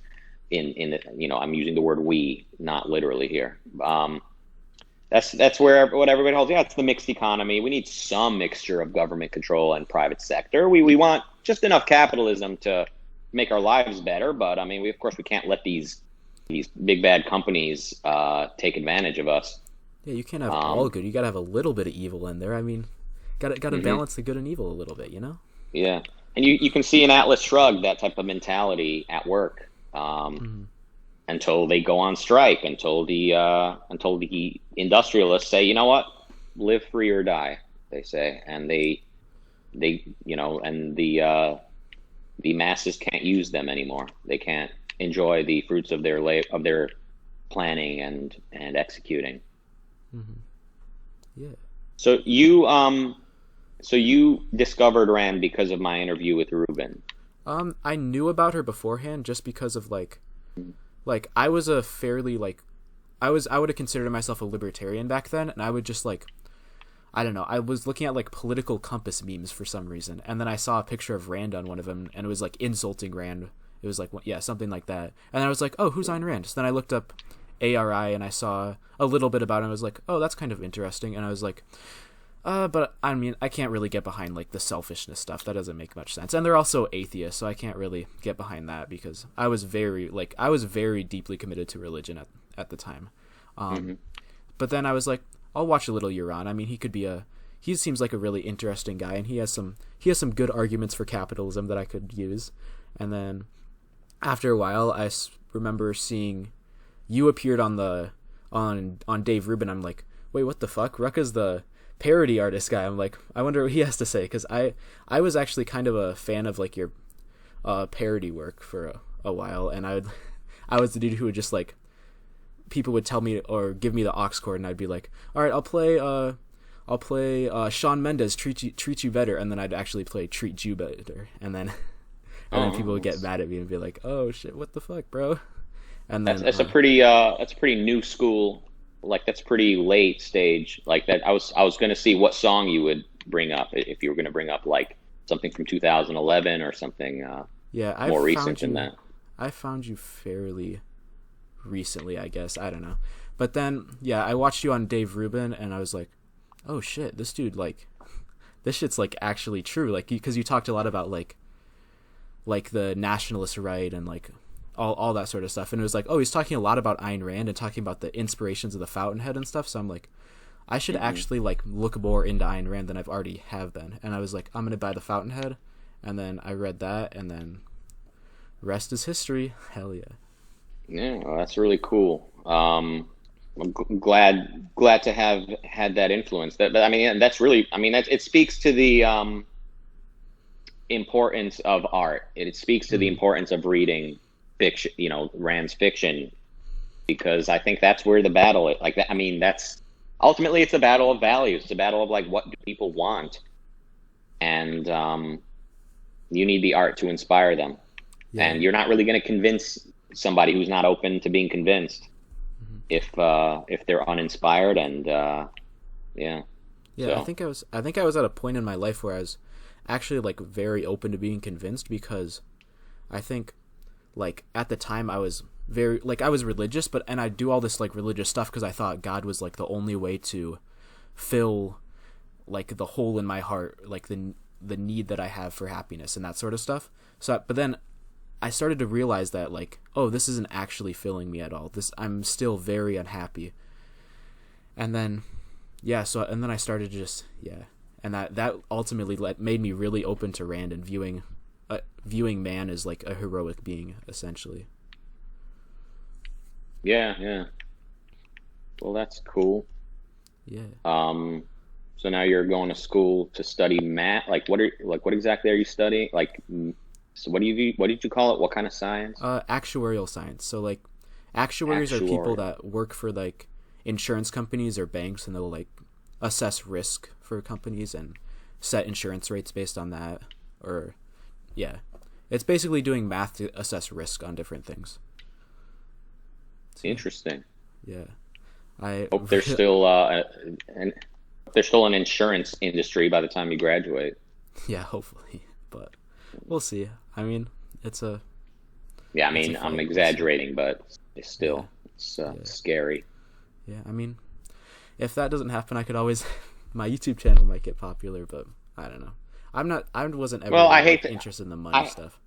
I'm using the word we, not literally here. That's where what everybody holds. Yeah, it's the mixed economy. We need some mixture of government control and private sector. We want just enough capitalism to make our lives better, but we can't let these big bad companies take advantage of us. Yeah, you can't have all good. You got to have a little bit of evil in there. Gotta balance the good and evil a little bit, you know? Yeah. And you can see in Atlas Shrugged that type of mentality at work, until they go on strike, until the industrialists say, you know what, live free or die, they say, and they and the masses can't use them anymore. They can't enjoy the fruits of their planning and executing. Yeah. So you discovered Rand because of my interview with Ruben. I knew about her beforehand just because of like I was a fairly I would have considered myself a libertarian back then, and I would just I don't know, I was looking at like political compass memes for some reason, and then I saw a picture of Rand on one of them, and it was like insulting Rand. It was like, yeah, something like that. And I was like, oh, who's Ayn Rand? So then I looked up ARI and I saw a little bit about it, and I was like, oh, that's kind of interesting. And I was like, but I mean, I can't really get behind like the selfishness stuff. That doesn't make much sense. And they're also atheists, so I can't really get behind that because I was very deeply committed to religion at the time. But then I was like, I'll watch a little Euron. I mean, he seems like a really interesting guy, and he has some good arguments for capitalism that I could use. And then after a while, I remember seeing you appeared on Dave Rubin. I'm like, wait, what the fuck? Rucka's the parody artist guy. I'm like, I wonder what he has to say, because I was actually kind of a fan of like your parody work for a while, and I was the dude who would just like, people would tell me or give me the aux chord, and I'd be like, all right, I'll play Shawn Mendes treat you better, and then I'd actually play treat you better, and then people would get mad at me and be like, oh shit, what the fuck, bro? And then that's a pretty new school, like that's pretty late stage, like that. I was gonna see what song you would bring up if you were gonna bring up like something from 2011 or something more recent than that. I found you fairly recently, I guess. I don't know. But then, yeah, I watched you on Dave Rubin, and I was like, oh shit, this dude, like, this shit's like actually true. Like, because you talked a lot about like the nationalist right and like all that sort of stuff, and it was like, oh, he's talking a lot about Ayn Rand and talking about the inspirations of the Fountainhead and stuff. So I'm like, I should actually like look more into Ayn Rand than I've already have been. And I was like, I'm gonna buy the Fountainhead, and then I read that, and then rest is history. Hell yeah. Yeah, well, that's really cool. I'm glad to have had that influence. But I mean, that's really, I mean, it speaks to the importance of art. It speaks to the importance of reading fiction, Rand's fiction, because I think that's where the battle is. Like that, I mean, that's ultimately it's a battle of values. It's a battle of like, what do people want, and you need the art to inspire them. Yeah. And you're not really going to convince somebody who's not open to being convinced if they're uninspired, and yeah. So. I think I was at a point in my life where I was actually like very open to being convinced, because I think like at the time I was very like, I was religious, and I do all this like religious stuff because I thought God was like the only way to fill like the hole in my heart, like the need that I have for happiness and that sort of stuff. So but then I started to realize that like, oh, this isn't actually filling me at all. I'm still very unhappy. And then and then I started to just and that ultimately made me really open to Rand and viewing man as like a heroic being, essentially. Yeah. Well, that's cool. Yeah. So now you're going to school to study math. Like what exactly are you studying? Like, so what did you call it? What kind of science? Actuarial science. So like, actuaries are people that work for like insurance companies or banks, and they'll like assess risk for companies and set insurance rates based on that. Or it's basically doing math to assess risk on different things. Interesting. Yeah. I hope there's still an insurance industry by the time you graduate. Yeah, hopefully, but we'll see. I mean, it's a... Yeah, I mean, I'm exaggerating, but it's still scary. Yeah, I mean, if that doesn't happen, I could always... my YouTube channel might get popular, but I don't know. I wasn't ever interested in the money stuff.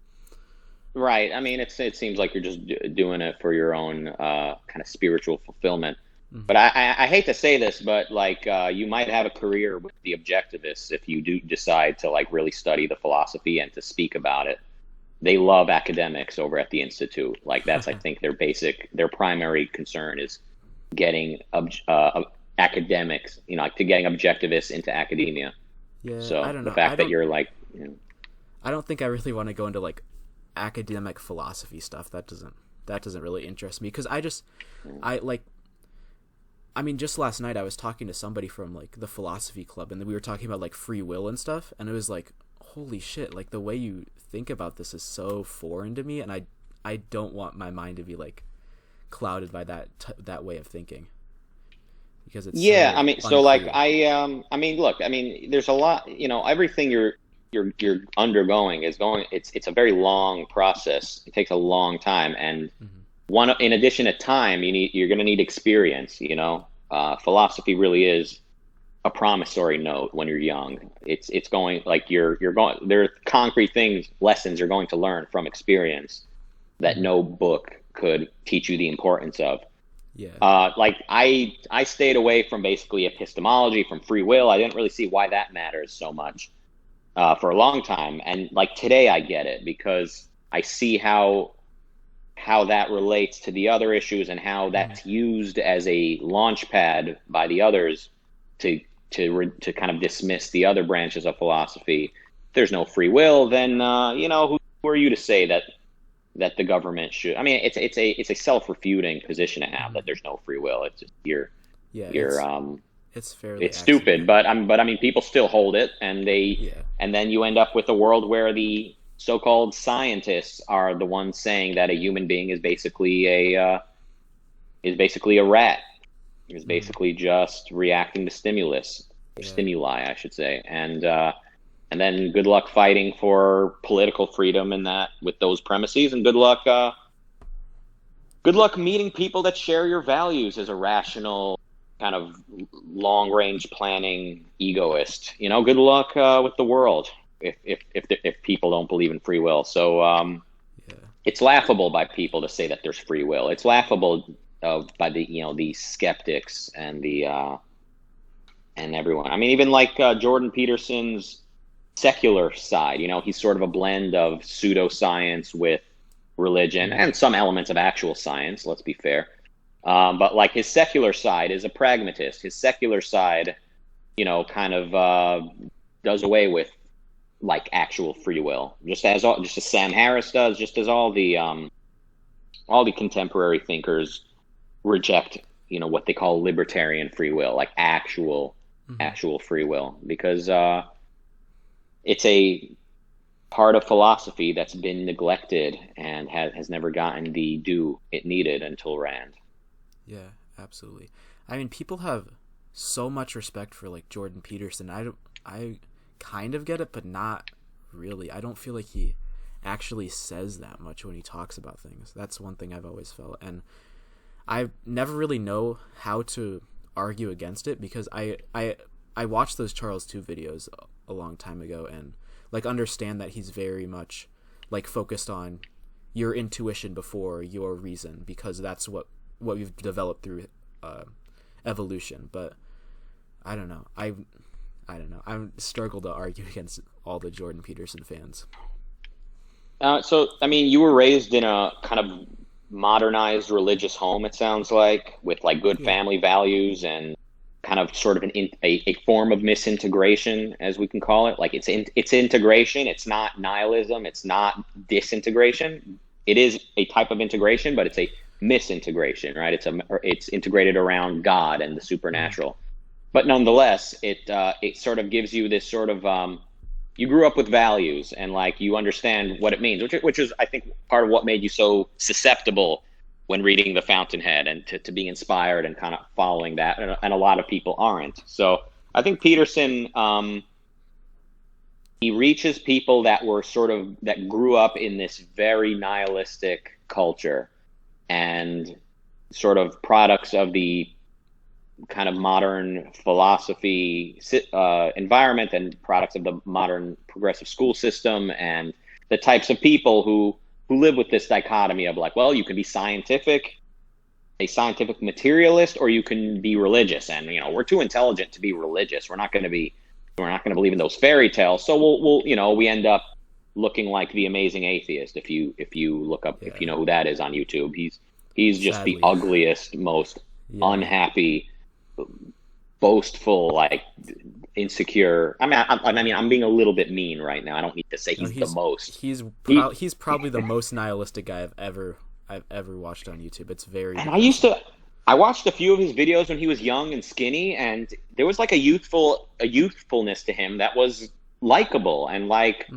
Right. I mean, it seems like you're just doing it for your own kind of spiritual fulfillment. But I hate to say this, but like you might have a career with the Objectivists if you do decide to like really study the philosophy and to speak about it. They love academics over at the Institute. Like that's, I think, their primary concern is getting academics, like to getting Objectivists into academia. Yeah, So I don't the know. fact that you're like, I don't think I really want to go into like academic philosophy stuff. That doesn't really interest me because I like. I mean, just last night I was talking to somebody from like the philosophy club, and we were talking about like free will and stuff, and it was like, holy shit! Like the way you think about this is so foreign to me, and I don't want my mind to be like clouded by that way of thinking because it's yeah. so I mean, so like unclear. I mean, look, I mean, there's a lot, everything you're undergoing is going. It's a very long process. It takes a long time, and in addition to time, you're going to need experience. Philosophy really is a promissory note when you're young. It's going like you're going. There are concrete lessons you're going to learn from experience that no book could teach you the importance of. Yeah. Like I stayed away from basically epistemology, from free will. I didn't really see why that matters so much for a long time, and like today I get it because I see how that relates to the other issues and how that's used as a launch pad by the others to kind of dismiss the other branches of philosophy. If there's no free will, then who are you to say that the government should? I mean, it's a self-refuting position to have that there's no free will. It's just you're It's fairly it's stupid, but I mean, people still hold it, and yeah. and then you end up with a world where the so-called scientists are the ones saying that a human being is basically a rat, is basically just reacting to stimuli, I should say, and then good luck fighting for political freedom in that with those premises, and good luck meeting people that share your values as a rational kind of long-range planning egoist. Good luck with the world if people don't believe in free will. So it's laughable by people to say that there's free will. It's laughable by the skeptics and the and everyone. I mean, even like Jordan Peterson's secular side. He's sort of a blend of pseudoscience with religion and some elements of actual science. Let's be fair. But like his secular side is a pragmatist. His secular side, kind of does away with like actual free will, just as Sam Harris does, just as all the contemporary thinkers reject, what they call libertarian free will, like actual free will, because it's a part of philosophy that's been neglected and has never gotten the due it needed until Rand. Yeah, absolutely. I mean, people have so much respect for like Jordan Peterson. I kind of get it, but not really. I don't feel like he actually says that much when he talks about things. That's one thing I've always felt, and I never really know how to argue against it because I watched those Charles II videos a long time ago and like understand that he's very much like focused on your intuition before your reason because that's what we've developed through evolution. But I don't know. I struggle to argue against all the Jordan Peterson fans. So, I mean, you were raised in a kind of modernized religious home, it sounds like, with like good family values and kind of sort of a form of misintegration, as we can call it. Like it's integration. It's not nihilism. It's not disintegration. It is a type of integration, but it's a misintegration, right? It's integrated around God and the supernatural. But nonetheless, it sort of gives you this sort of you grew up with values and like you understand what it means, which is I think part of what made you so susceptible when reading The Fountainhead and to being inspired and kind of following that, and a lot of people aren't. So I think Peterson he reaches people that grew up in this very nihilistic culture and sort of products of the kind of modern philosophy environment and products of the modern progressive school system and the types of people who live with this dichotomy of like, well, you can be scientific a scientific materialist, or you can be religious. And we're too intelligent to be religious. We're not going to believe in those fairy tales. So we end up looking like the amazing atheist. If you look up, if you know who that is on YouTube, he's just Sadly. the ugliest, most unhappy, boastful, like insecure. I mean, I'm being a little bit mean right now. I don't need to say he's the most. He's probably the most nihilistic guy I've ever watched on YouTube. It's very. And I watched a few of his videos when he was young and skinny, and there was like a youthfulness to him that was likable and like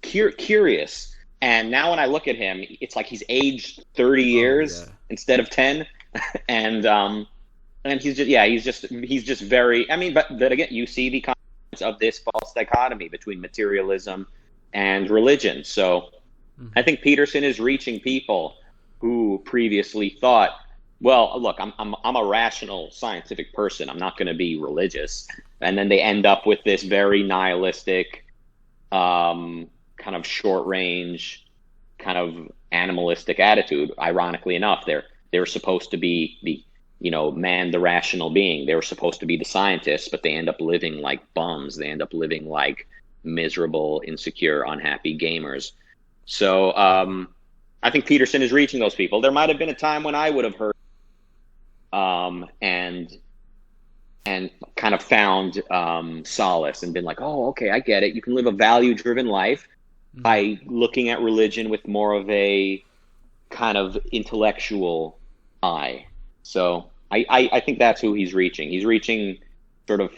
curious. And now when I look at him, it's like he's aged 30 years instead of 10, and he's just very. I mean, but again, you see the consequence of this false dichotomy between materialism and religion. So I think Peterson is reaching people who previously thought, well, look, I'm a rational scientific person. I'm not going to be religious. And then they end up with this very nihilistic, kind of short range, kind of animalistic attitude. Ironically enough, they're supposed to be the man, the rational being. They were supposed to be the scientists, but they end up living like bums. They end up living like miserable, insecure, unhappy gamers. So I think Peterson is reaching those people. There might have been a time when I would have heard and kind of found solace and been like, oh, okay, I get it. You can live a value-driven life by looking at religion with more of a kind of intellectual eye. So I think that's who he's reaching. He's reaching sort of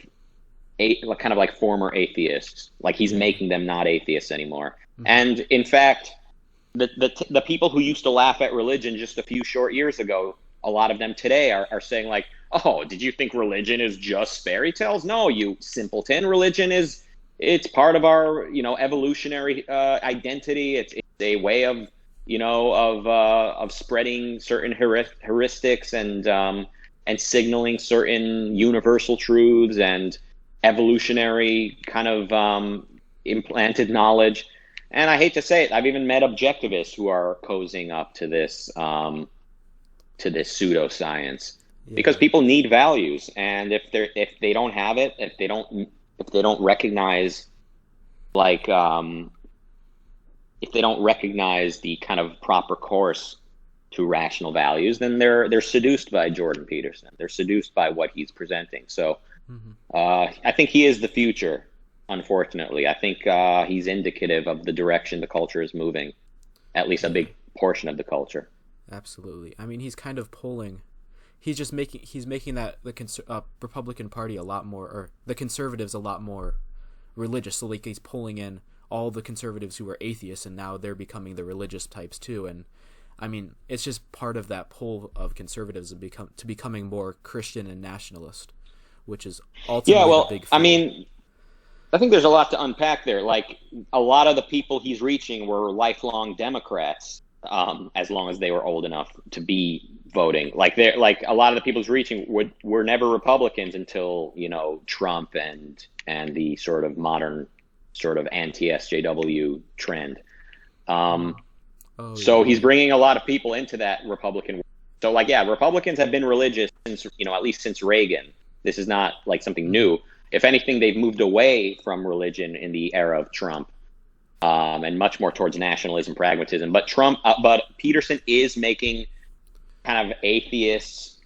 kind of like former atheists. Like he's making them not atheists anymore. And in fact, the people who used to laugh at religion just a few short years ago, a lot of them today are saying like, oh, did you think religion is just fairy tales? No, you simpleton. Religion it's part of our, evolutionary identity. It's a way of, of spreading certain heuristics and signaling certain universal truths and evolutionary kind of implanted knowledge. And I hate to say it, I've even met objectivists who are cozying up to this pseudoscience because people need values, and if they don't have it, if they don't recognize if they don't recognize the kind of proper course to rational values, then they're seduced by Jordan Peterson. They're seduced by what he's presenting. So I think he is the future. Unfortunately, I think he's indicative of the direction the culture is moving, at least a big portion of the culture. Absolutely. I mean, he's kind of pulling. He's making that the Republican Party a lot more, or the conservatives a lot more religious. So like he's pulling in all the conservatives who are atheists, and now they're becoming the religious types too. And I mean, it's just part of that pull of conservatives becoming more Christian and nationalist, which is ultimately the big thing. I mean, I think there's a lot to unpack there. Like a lot of the people he's reaching were lifelong Democrats, as long as they were old enough to be voting. Like a lot of the people he's reaching were never Republicans until Trump and the sort of modern sort of anti-SJW trend. So he's bringing a lot of people into that Republican. So Republicans have been religious since at least since Reagan. This is not like something new. If anything, they've moved away from religion in the era of Trump, and much more towards nationalism, pragmatism. But but Peterson is making kind of atheists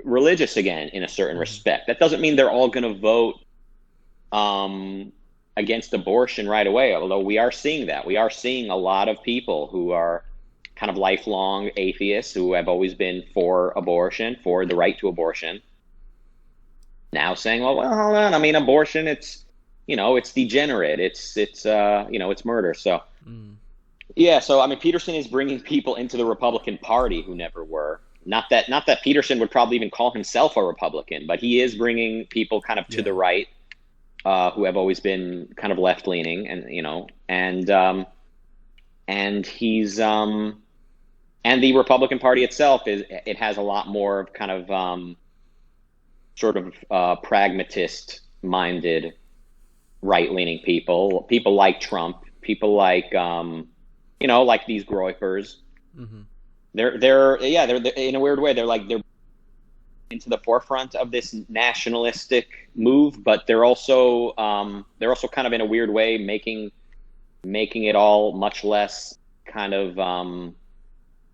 religious again in a certain respect. That doesn't mean they're all going to vote against abortion right away, although we are seeing that. We are seeing a lot of people who are kind of lifelong atheists who have always been for abortion, for the right to abortion, now saying, well, hold on. I mean, abortion, it's degenerate. It's murder. So, so, I mean, Peterson is bringing people into the Republican Party who never were. Not that Peterson would probably even call himself a Republican, but he is bringing people kind of to the right, who have always been kind of left leaning, and he's, and the Republican Party itself it has a lot more of kind of, sort of pragmatist minded right leaning people like Trump, people like like these Groypers, they're in a weird way, they're into the forefront of this nationalistic move, but they're also kind of in a weird way making it all much less kind of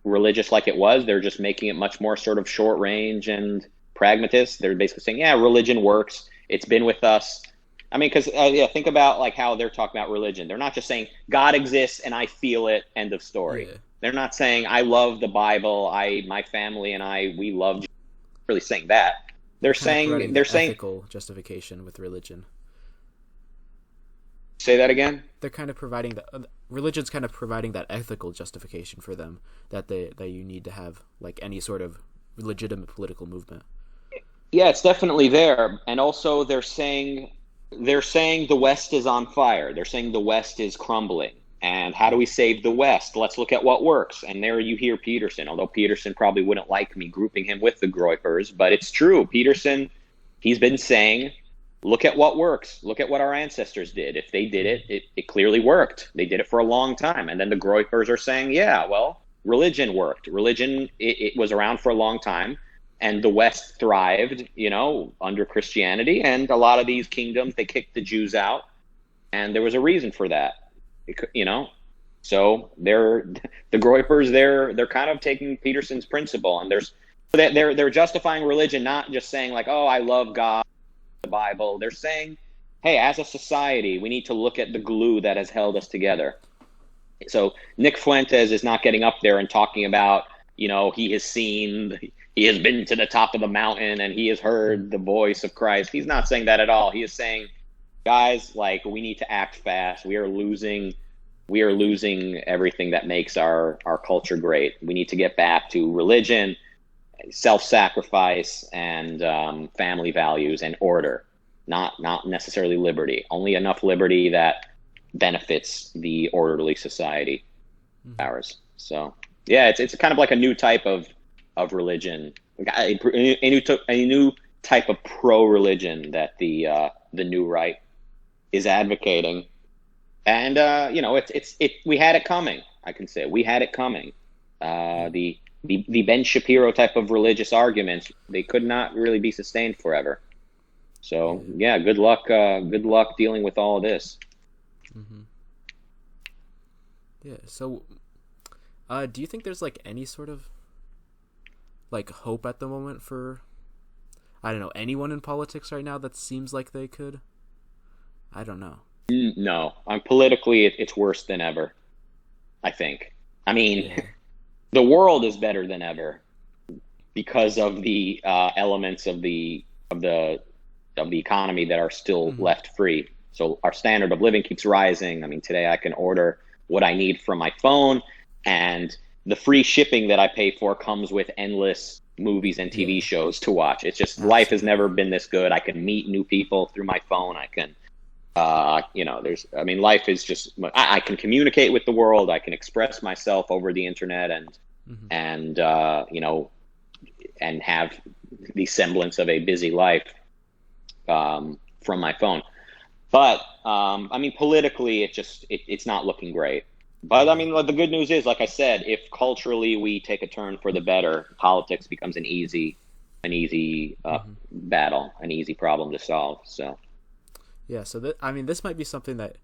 religious like it was. They're just making it much more sort of short range and pragmatist. They're basically saying, yeah, religion works. It's been with us. I mean, because think about like how they're talking about religion. They're not just saying God exists and I feel it. End of story. Yeah. They're not saying I love the Bible. My family and we love. Jesus. Really saying that. They're saying ethical justification with religion. Say that again. They're kind of providing religion's kind of providing that ethical justification for them that you need to have like any sort of legitimate political movement. Yeah, it's definitely there, and also they're saying the West is on fire. They're saying the West is crumbling. And how do we save the West? Let's look at what works. And there you hear Peterson, although Peterson probably wouldn't like me grouping him with the Groypers, but it's true. Peterson, he's been saying, look at what works. Look at what our ancestors did. If they did it, it clearly worked. They did it for a long time. And then the Groypers are saying, yeah, well, religion worked. Religion, it was around for a long time. And the West thrived, under Christianity. And a lot of these kingdoms, they kicked the Jews out. And there was a reason for that. So the Groypers, they're kind of taking Peterson's principle, and they're justifying religion, not just saying like, oh, I love God, the Bible. They're saying, hey, as a society, we need to look at the glue that has held us together. So Nick Fuentes is not getting up there and talking about, he has been to the top of the mountain and he has heard the voice of Christ. He's not saying that at all. He is saying, guys, like, we need to act fast. We are losing everything that makes our culture great. We need to get back to religion, self-sacrifice, and family values and order, not necessarily liberty. Only enough liberty that benefits the orderly society, ours. So yeah, it's kind of like a new type of religion, a new type of pro-religion that the new right is advocating, and we had it coming. I can say we had it coming. The Ben Shapiro type of religious arguments, they could not really be sustained forever. So yeah, good luck dealing with all of this. Mm-hmm. Yeah. So, do you think there's like any sort of like hope at the moment for, I don't know, anyone in politics right now that seems like they could? I don't know. No, politically, it's worse than ever, I think. I mean, the world is better than ever because of the elements of the economy that are still left free. So our standard of living keeps rising. I mean, today I can order what I need from my phone, and the free shipping that I pay for comes with endless movies and TV shows to watch. It's just, life has never been this good. I can meet new people through my phone. I can, life is just, I can communicate with the world. I can express myself over the internet and have the semblance of a busy life from my phone. But, politically, it's not looking great. But, the good news is, like I said, if culturally we take a turn for the better, politics becomes an easy battle, an easy problem to solve. So, yeah. So this might be something that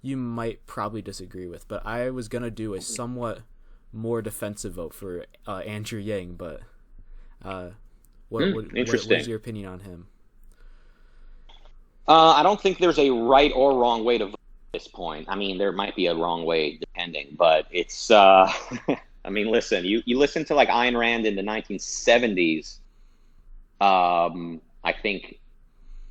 you might probably disagree with, but I was gonna do a somewhat more defensive vote for Andrew Yang. But what is your opinion on him? I don't think there's a right or wrong way to vote at this point. I mean, there might be a wrong way depending, but it's listen, you listen to like Ayn Rand in the 1970s. I think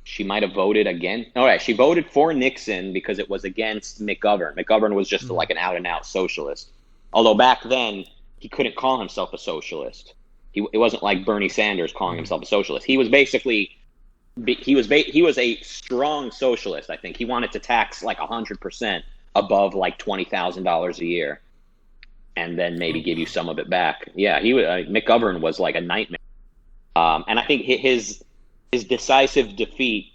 she might have voted again. All right, she voted for Nixon because it was against McGovern. McGovern was just like an out and out socialist. Although back then he couldn't call himself a socialist. It wasn't like Bernie Sanders calling himself a socialist. He was basically he was a strong socialist. I think he wanted to tax like 100% above like $20,000 a year, and then maybe give you some of it back. Yeah, McGovern was like a nightmare, and I think his decisive defeat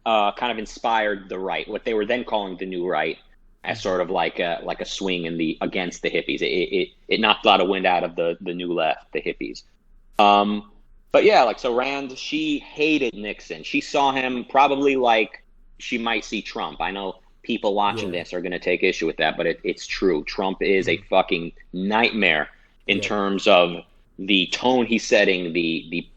kind of inspired the right, what they were then calling the new right, as sort of like a swing in the against the hippies. It knocked a lot of wind out of the new left, the hippies. But yeah, like, so Rand, she hated Nixon. She saw him probably like she might see Trump. I know people watching this are going to take issue with that, but it's true. Trump is a fucking nightmare in terms of the tone he's setting, the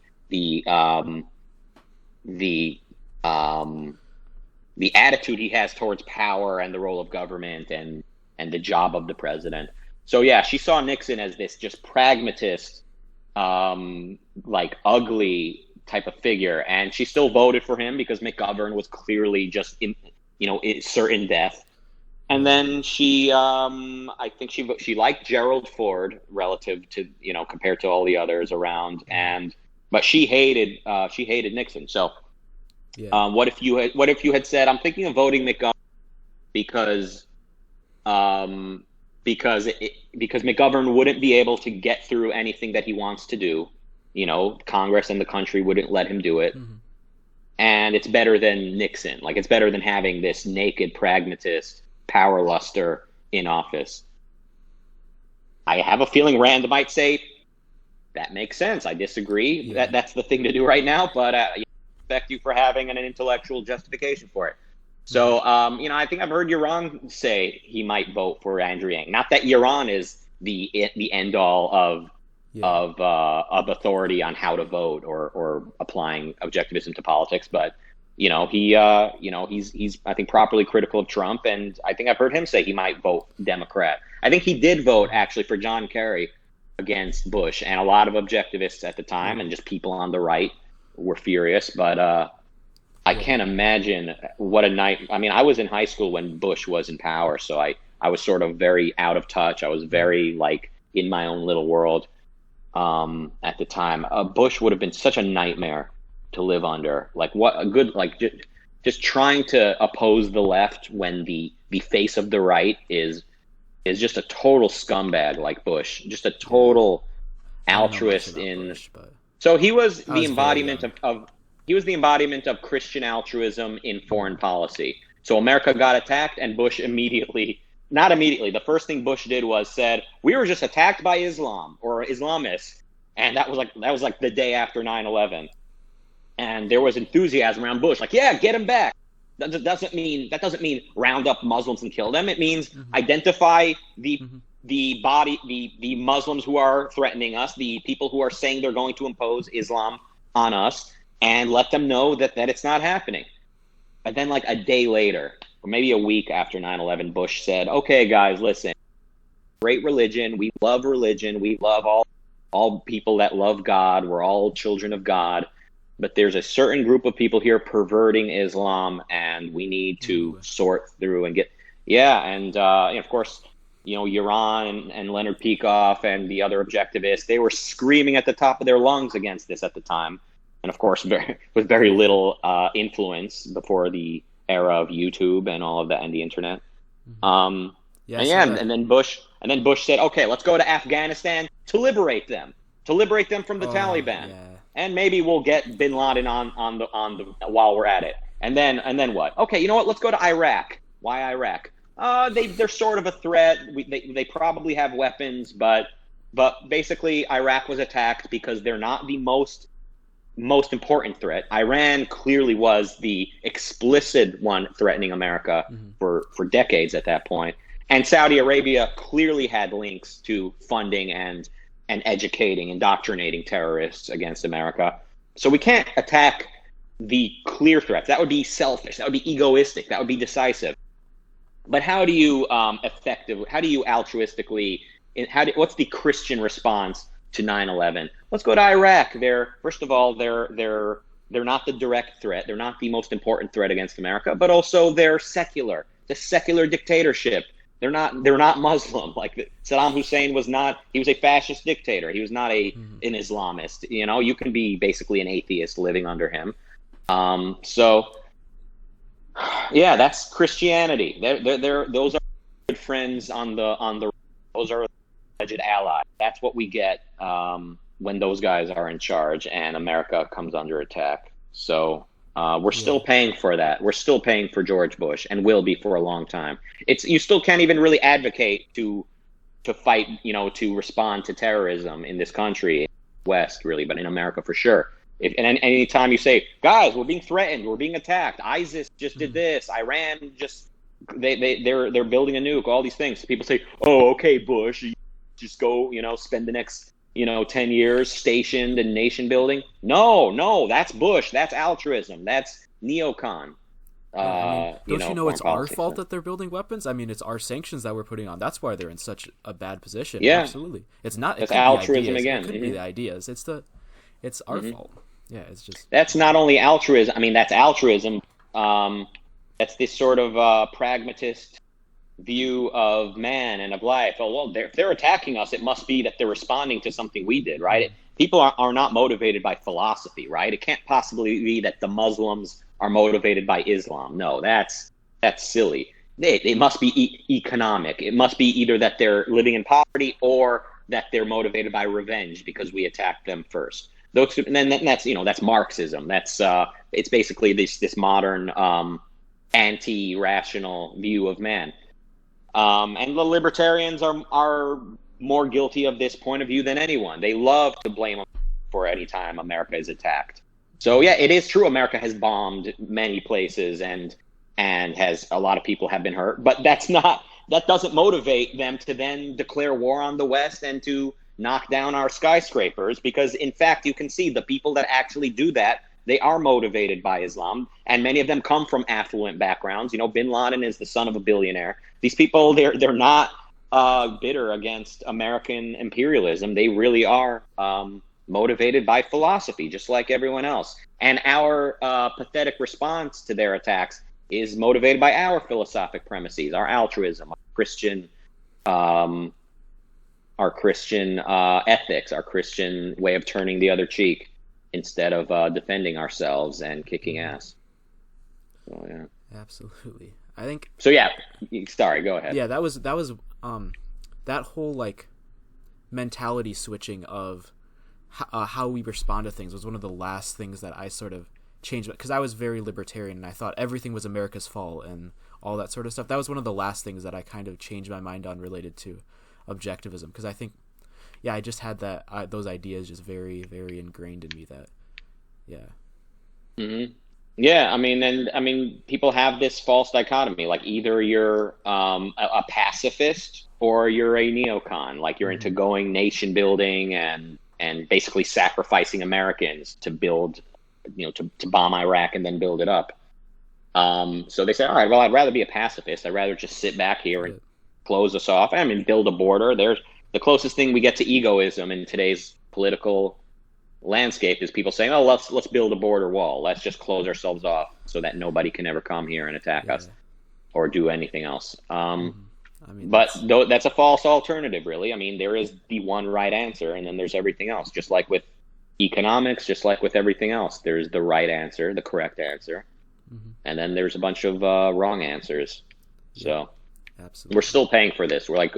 attitude he has towards power and the role of government and the job of the president. So yeah, she saw Nixon as this just pragmatist, like ugly type of figure, and she still voted for him because McGovern was clearly just certain death. And then she, I think she liked Gerald Ford relative to, compared to all the others around, but she hated Nixon. So, what if you had said, I'm thinking of voting McGovern because McGovern wouldn't be able to get through anything that he wants to do. Congress and the country wouldn't let him do it. Mm-hmm. And it's better than Nixon. Like, it's better than having this naked pragmatist power luster in office. I have a feeling Rand might say, that makes sense. I disagree. Yeah. That's the thing to do right now, but I respect you for having an intellectual justification for it. So, I think I've heard Yaron say he might vote for Andrew Yang. Not that Yaron is the end all of authority on how to vote or applying objectivism to politics, but he's I think properly critical of Trump, and I think I've heard him say he might vote Democrat. I think he did vote actually for John Kerry against Bush, and a lot of objectivists at the time and just people on the right were furious, but I can't imagine what a night. I mean, I was in high school when Bush was in power, so I was sort of very out of touch. I was very like in my own little world at the time. Bush would have been such a nightmare to live under. Like, what a good, like, just trying to oppose the left when the face of the right is just a total scumbag like Bush, just a total altruist in. Bush, so he was the embodiment he was the embodiment of Christian altruism in foreign policy. So America got attacked, and Bush not immediately, the first thing Bush did was said, we were just attacked by Islam or Islamists. And that was like the day after 9/11. And there was enthusiasm around Bush, like, yeah, get him back. That doesn't mean round up Muslims and kill them. It means identify the Muslims who are threatening us, the people who are saying they're going to impose Islam on us, and let them know that it's not happening. But then like a day later, or maybe a week after 9/11, Bush said, okay, guys, listen, great religion. We love all people that love God. We're all children of God. But there's a certain group of people here perverting Islam, and we need to sort through and get, and of course, Yaron and Leonard Peikoff and the other objectivists, they were screaming at the top of their lungs against this at the time. And of course, with very little influence before the era of YouTube and all of that and the internet. And then Bush said, okay, let's go to Afghanistan to liberate them from the Taliban. Yeah. And maybe we'll get bin Laden on the while we're at it. And then what? Okay, you know what? Let's go to Iraq. Why Iraq? They're sort of a threat. They probably have weapons, but basically Iraq was attacked because they're not the most important threat. Iran clearly was the explicit one threatening America for decades at that point. And Saudi Arabia clearly had links to funding and educating, indoctrinating terrorists against America. So we can't attack the clear threats. That would be selfish. That would be egoistic. That would be decisive. But how do you altruistically, what's the Christian response to 9/11? Let's go to Iraq. They're not the direct threat. They're not the most important threat against America, but also they're secular. The secular dictatorship. They're not Muslim. Like Saddam Hussein was not. He was a fascist dictator. He was not an Islamist. You can be basically an atheist living under him. So that's Christianity. Those are good friends on the. Those are alleged allies. That's what we get when those guys are in charge and America comes under attack. So We're still paying for that. We're still paying for George Bush, and will be for a long time. You still can't even really advocate to fight, to respond to terrorism in this country, West really, but in America for sure. Any time you say, guys, we're being threatened, we're being attacked, ISIS just did this, Iran they're building a nuke, all these things. People say, oh, okay, Bush, you just go, spend the next 10 years stationed and nation building. No, that's Bush. That's altruism. That's neocon. Don't you know it's our fault that they're building weapons? I mean, it's our sanctions that we're putting on. That's why they're in such a bad position. Yeah, absolutely. It's not. It's altruism again. It couldn't be the ideas. It's our fault. Yeah, it's just. That's not only altruism. I mean, that's altruism. That's this sort of pragmatist view of man and of life. Oh, well, if they're attacking us, it must be that they're responding to something we did, right? People are not motivated by philosophy, right? It can't possibly be that the Muslims are motivated by Islam. No, that's silly. It must be economic. It must be either that they're living in poverty or that they're motivated by revenge because we attacked them first. And then that's Marxism. It's basically this modern anti-rational view of man. And the libertarians are more guilty of this point of view than anyone. They love to blame for any time America is attacked. So yeah, it is true. America has bombed many places and has a lot of people have been hurt, but that doesn't motivate them to then declare war on the West and to knock down our skyscrapers, because in fact, you can see the people that actually do that, they are motivated by Islam, and many of them come from affluent backgrounds. Bin Laden is the son of a billionaire. These people, they're not bitter against American imperialism. They really are motivated by philosophy, just like everyone else. And our pathetic response to their attacks is motivated by our philosophic premises, our altruism, our Christian ethics, our Christian way of turning the other cheek instead of defending ourselves and kicking ass. So yeah, absolutely. I think so. Yeah, sorry. Go ahead. Yeah, that was that whole mentality switching of how we respond to things was one of the last things that I sort of changed, because I was very libertarian and I thought everything was America's fault and all that sort of stuff. That was one of the last things that I kind of changed my mind on related to objectivism, because I think, yeah, I just had those ideas just very, very ingrained in me. Mm-hmm. Yeah, I mean, people have this false dichotomy, like either you're a pacifist or you're a neocon, like you're into going nation building and basically sacrificing Americans to build, to bomb Iraq and then build it up. So they say, all right, well, I'd rather be a pacifist. I'd rather just sit back here and close us off. I mean, build a border. There's the closest thing we get to egoism in today's political landscape is people saying, oh, let's build a border wall. Let's just close ourselves off so that nobody can ever come here and attack us or do anything else. That's a false alternative, really. I mean, there is the one right answer, and then there's everything else. Just like with economics, just like with everything else, there's the right answer, the correct answer, and then there's a bunch of wrong answers. So absolutely, we're still paying for this. We're like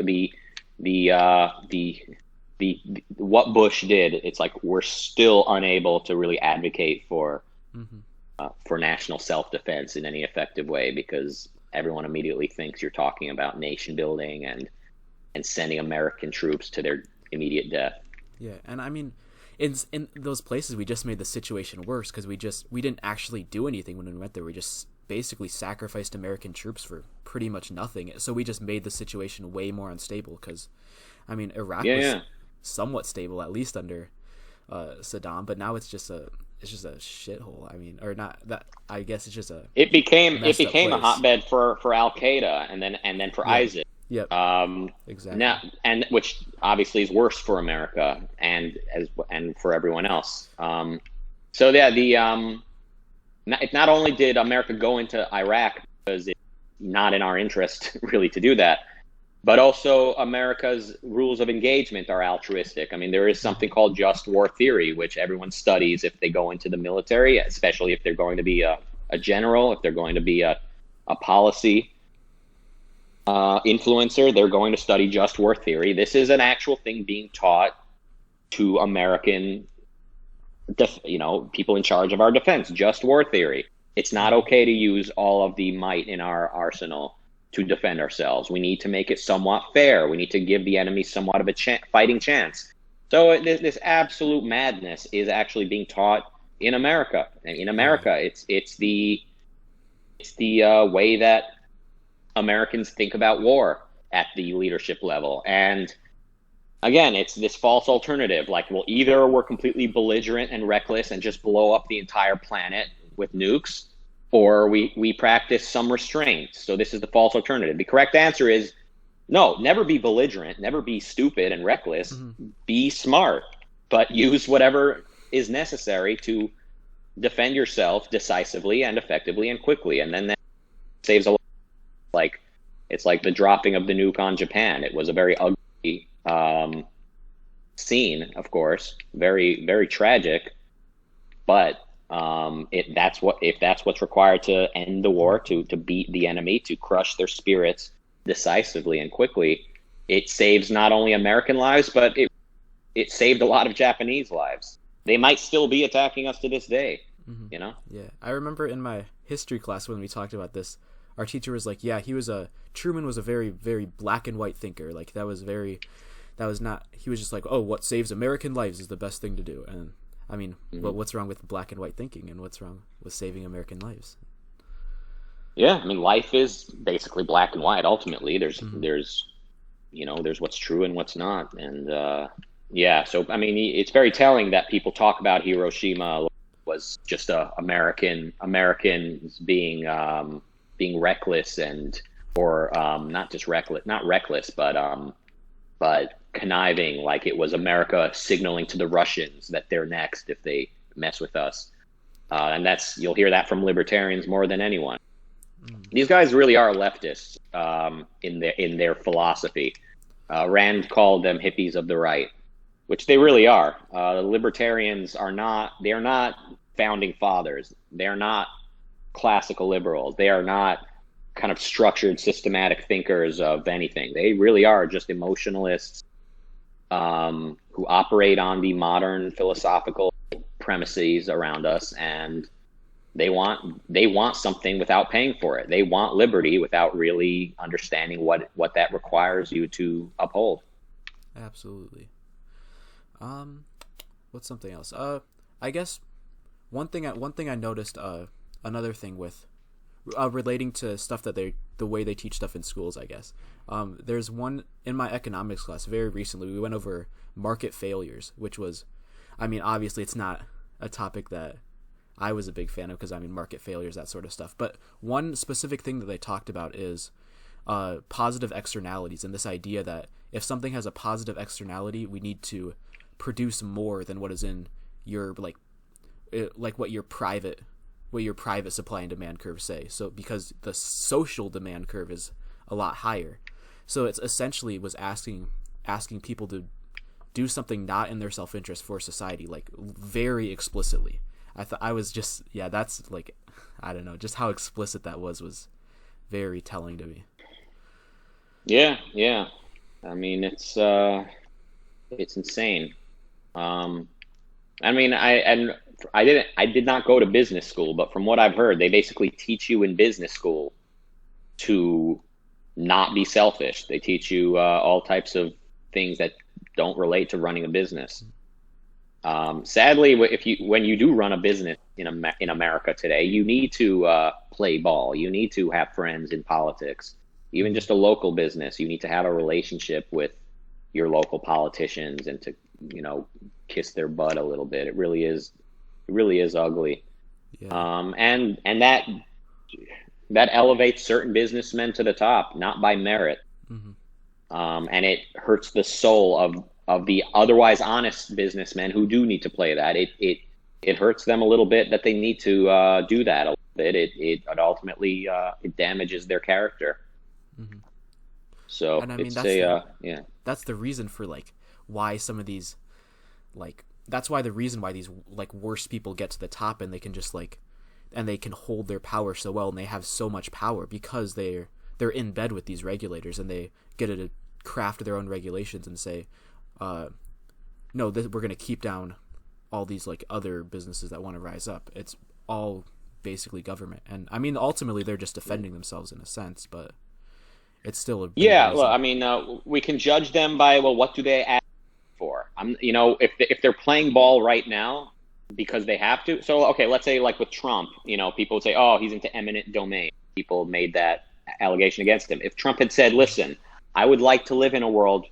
what Bush did. It's like we're still unable to really advocate for national self-defense in any effective way, because everyone immediately thinks you're talking about nation building and sending American troops to their immediate death. Yeah, and I mean, in those places, we just made the situation worse because we didn't actually do anything when we went there. We just basically sacrificed American troops for pretty much nothing. So we just made the situation way more unstable, because, I mean, Iraq was somewhat stable, at least under Saddam, but now it's just a shithole. I mean, or not that. I guess it's just It became a hotbed for Al Qaeda and then for ISIS. Yep. Exactly. Now, and which obviously is worse for America and for everyone else. So yeah, not only did America go into Iraq because it's not in our interest really to do that, but also America's rules of engagement are altruistic. I mean, there is something called just war theory, which everyone studies if they go into the military, especially if they're going to be a general, if they're going to be a policy influencer, they're going to study just war theory. This is an actual thing being taught to American, people in charge of our defense, just war theory. It's not okay to use all of the might in our arsenal to defend ourselves. We need to make it somewhat fair. We need to give the enemy somewhat of a fighting chance. So this absolute madness is actually being taught in America. And in America, it's the way that Americans think about war at the leadership level. And again, it's this false alternative. Like, well, either we're completely belligerent and reckless and just blow up the entire planet with nukes, or we practice some restraint. So this is the false alternative. The correct answer is no, never be belligerent, never be stupid and reckless. Be smart, but use whatever is necessary to defend yourself decisively and effectively and quickly. And then that saves a lot. Like, it's like the dropping of the nuke on Japan. It was a very ugly scene, of course, very, very tragic, but if that's what's required to end the war, to beat the enemy, to crush their spirits decisively and quickly, it saves not only American lives, but it saved a lot of Japanese lives. They might still be attacking us to this day. You know? Yeah, I remember in my history class when we talked about this, our teacher was like, yeah, Truman was a very, very black and white thinker. Like, he was just like, oh, what saves American lives is the best thing to do. And I mean, what's wrong with black and white thinking, and what's wrong with saving American lives? Yeah, I mean, life is basically black and white. Ultimately, there's what's true and what's not, and yeah. So I mean, it's very telling that people talk about Hiroshima was just Americans being reckless or not reckless, but conniving, like it was America signaling to the Russians that they're next if they mess with us. And you'll hear that from libertarians more than anyone. These guys really are leftists in their philosophy. Rand called them hippies of the right, which they really are. Libertarians are not founding fathers. They're not classical liberals. They are not kind of structured, systematic thinkers of anything. They really are just emotionalists who operate on the modern philosophical premises around us, and they want something without paying for it. They want liberty without really understanding what that requires you to uphold. Absolutely. What's something else? I guess one thing I noticed. Another thing with relating to stuff that the way they teach stuff in schools, I guess. There's one in my economics class very recently. We went over market failures, which was, I mean, obviously it's not a topic that I was a big fan of because, I mean, market failures, that sort of stuff. But one specific thing that they talked about is positive externalities, and this idea that if something has a positive externality, we need to produce more than what is in your what your private supply and demand curves say. So because the social demand curve is a lot higher, so it's essentially was asking people to do something not in their self-interest for society, like very explicitly. I was just, yeah, that's like, I don't know, just how explicit that was very telling to me. Yeah. I mean, it's insane. I mean, I did not go to business school, but from what I've heard, they basically teach you in business school to not be selfish. They teach you all types of things that don't relate to running a business. Sadly, when you do run a business in America today, you need to play ball. You need to have friends in politics. Even just a local business, you need to have a relationship with your local politicians and to, kiss their butt a little bit. It really is ugly. Yeah. And that elevates certain businessmen to the top, not by merit. And it hurts the soul of the otherwise honest businessmen who do need to play that. It hurts them a little bit that they need to do that a little bit. It ultimately it damages their character. So, and I mean, that's the reason for why some of these that's why the reason why these worse people get to the top, and they can just and they can hold their power so well, and they have so much power because they're in bed with these regulators, and they get to craft their own regulations and say, no, we're going to keep down all these other businesses that want to rise up. It's all basically government. And I mean, ultimately they're just defending themselves in a sense, but it's still a big Yeah, reason. well, I mean, we can judge them by, well, what do they ask for? If they're playing ball right now because they have to. So, okay, let's say like with Trump, people would say, oh, he's into eminent domain. People made that allegation against him. If Trump had said, listen, I would like to live in a world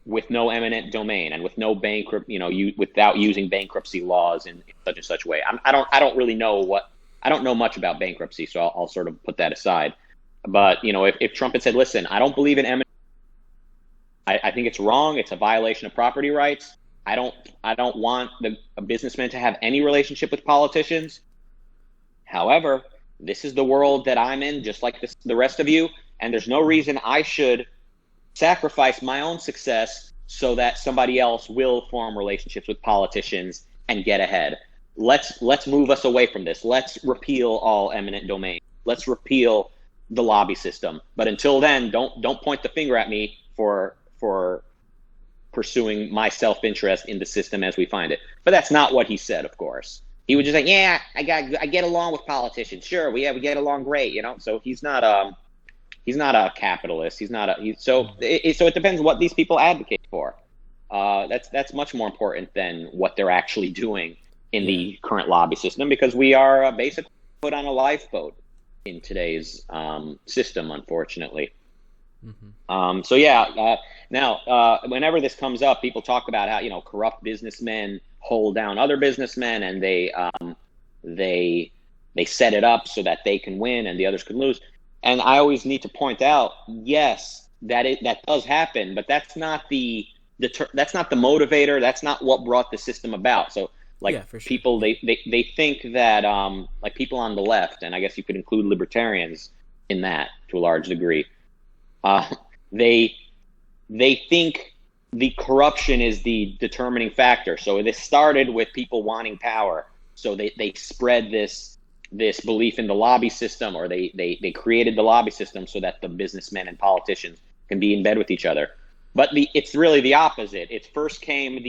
with no eminent domain and with no without using bankruptcy laws in such and such way. I don't really know I don't know much about bankruptcy, so I'll sort of put that aside. But if Trump had said, listen, I don't believe in eminent, I think it's wrong. It's a violation of property rights. I don't want a businessman to have any relationship with politicians. However, this is the world that I'm in, just like the rest of you, and there's no reason I should sacrifice my own success so that somebody else will form relationships with politicians and get ahead. Let's move us away from this. Let's repeal all eminent domain. Let's repeal the lobby system. But until then, don't point the finger at me for pursuing my self-interest in the system as we find it. But that's not what he said, of course. He would just say, yeah, I get along with politicians. Sure, we get along great, So he's not a capitalist. So it depends what these people advocate for. That's much more important than what they're actually doing in the current lobby system, because we are basically put on a lifeboat in today's system, unfortunately. Mm-hmm. Now, whenever this comes up, people talk about how corrupt businessmen hold down other businessmen, and they set it up so that they can win and the others can lose. And I always need to point out, yes, that does happen, but that's not the motivator. That's not what brought the system about. So, for sure. People they think that like people on the left, and I guess you could include libertarians in that to a large degree, they think the corruption is the determining factor. So this started with people wanting power. So they spread this belief in the lobby system, or they created the lobby system so that the businessmen and politicians can be in bed with each other. But it's really the opposite. It first came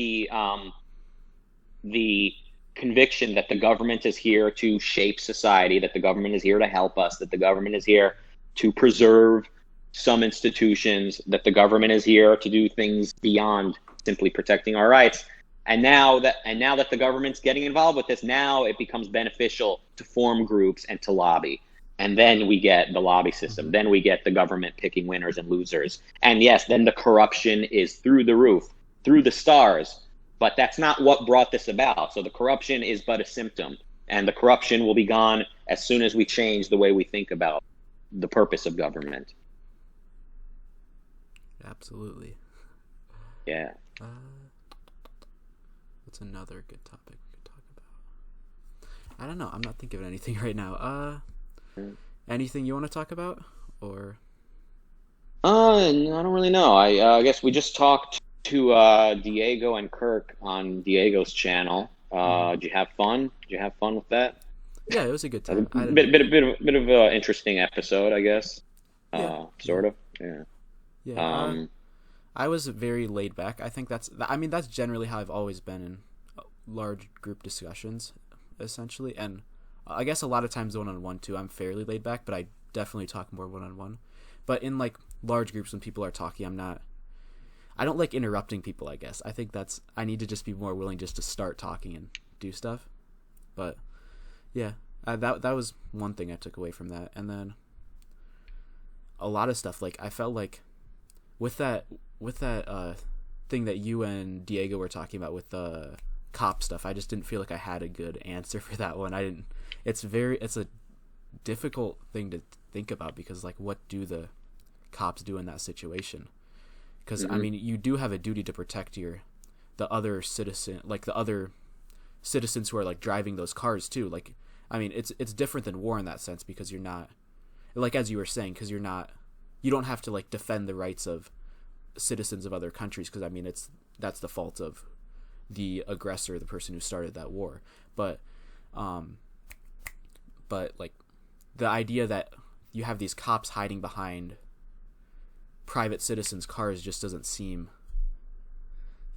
the conviction that the government is here to shape society, that the government is here to help us, that the government is here to preserve some institutions, that the government is here to do things beyond simply protecting our rights. And now that the government's getting involved with this, now it becomes beneficial to form groups and to lobby. And then we get the lobby system. Then we get the government picking winners and losers. And yes, then the corruption is through the roof, through the stars. But that's not what brought this about. So the corruption is but a symptom. And the corruption will be gone as soon as we change the way we think about the purpose of government. Absolutely. Yeah. What's another good topic we could talk about? I don't know. I'm not thinking of anything right now. Anything you want to talk about, or? I don't really know. I guess we just talked to Diego and Kirk on Diego's channel. Did you have fun? Did you have fun with that? Yeah, it was a good time. A bit of an interesting episode, I guess. Sort of. Yeah. Yeah. I was very laid back. I think that's generally how I've always been in large group discussions, essentially. And I guess a lot of times one-on-one too, I'm fairly laid back, but I definitely talk more one-on-one. But in like large groups when people are talking, I don't like interrupting people, I guess. I think I need to just be more willing just to start talking and do stuff. But yeah, that was one thing I took away from that. And then a lot of stuff, like I felt like with that thing that you and Diego were talking about with the cop stuff, I just didn't feel like I had a good answer for that one. It's a difficult thing to think about, because like, what do the cops do in that situation? Because I mean, you do have a duty to protect the other citizens who are like driving those cars too. Like, I mean, it's different than war in that sense, because you're not, like, as you were saying, because you don't have to like defend the rights of citizens of other countries, because I mean, that's the fault of the aggressor, the person who started that war. But like, the idea that you have these cops hiding behind private citizens' cars just doesn't seem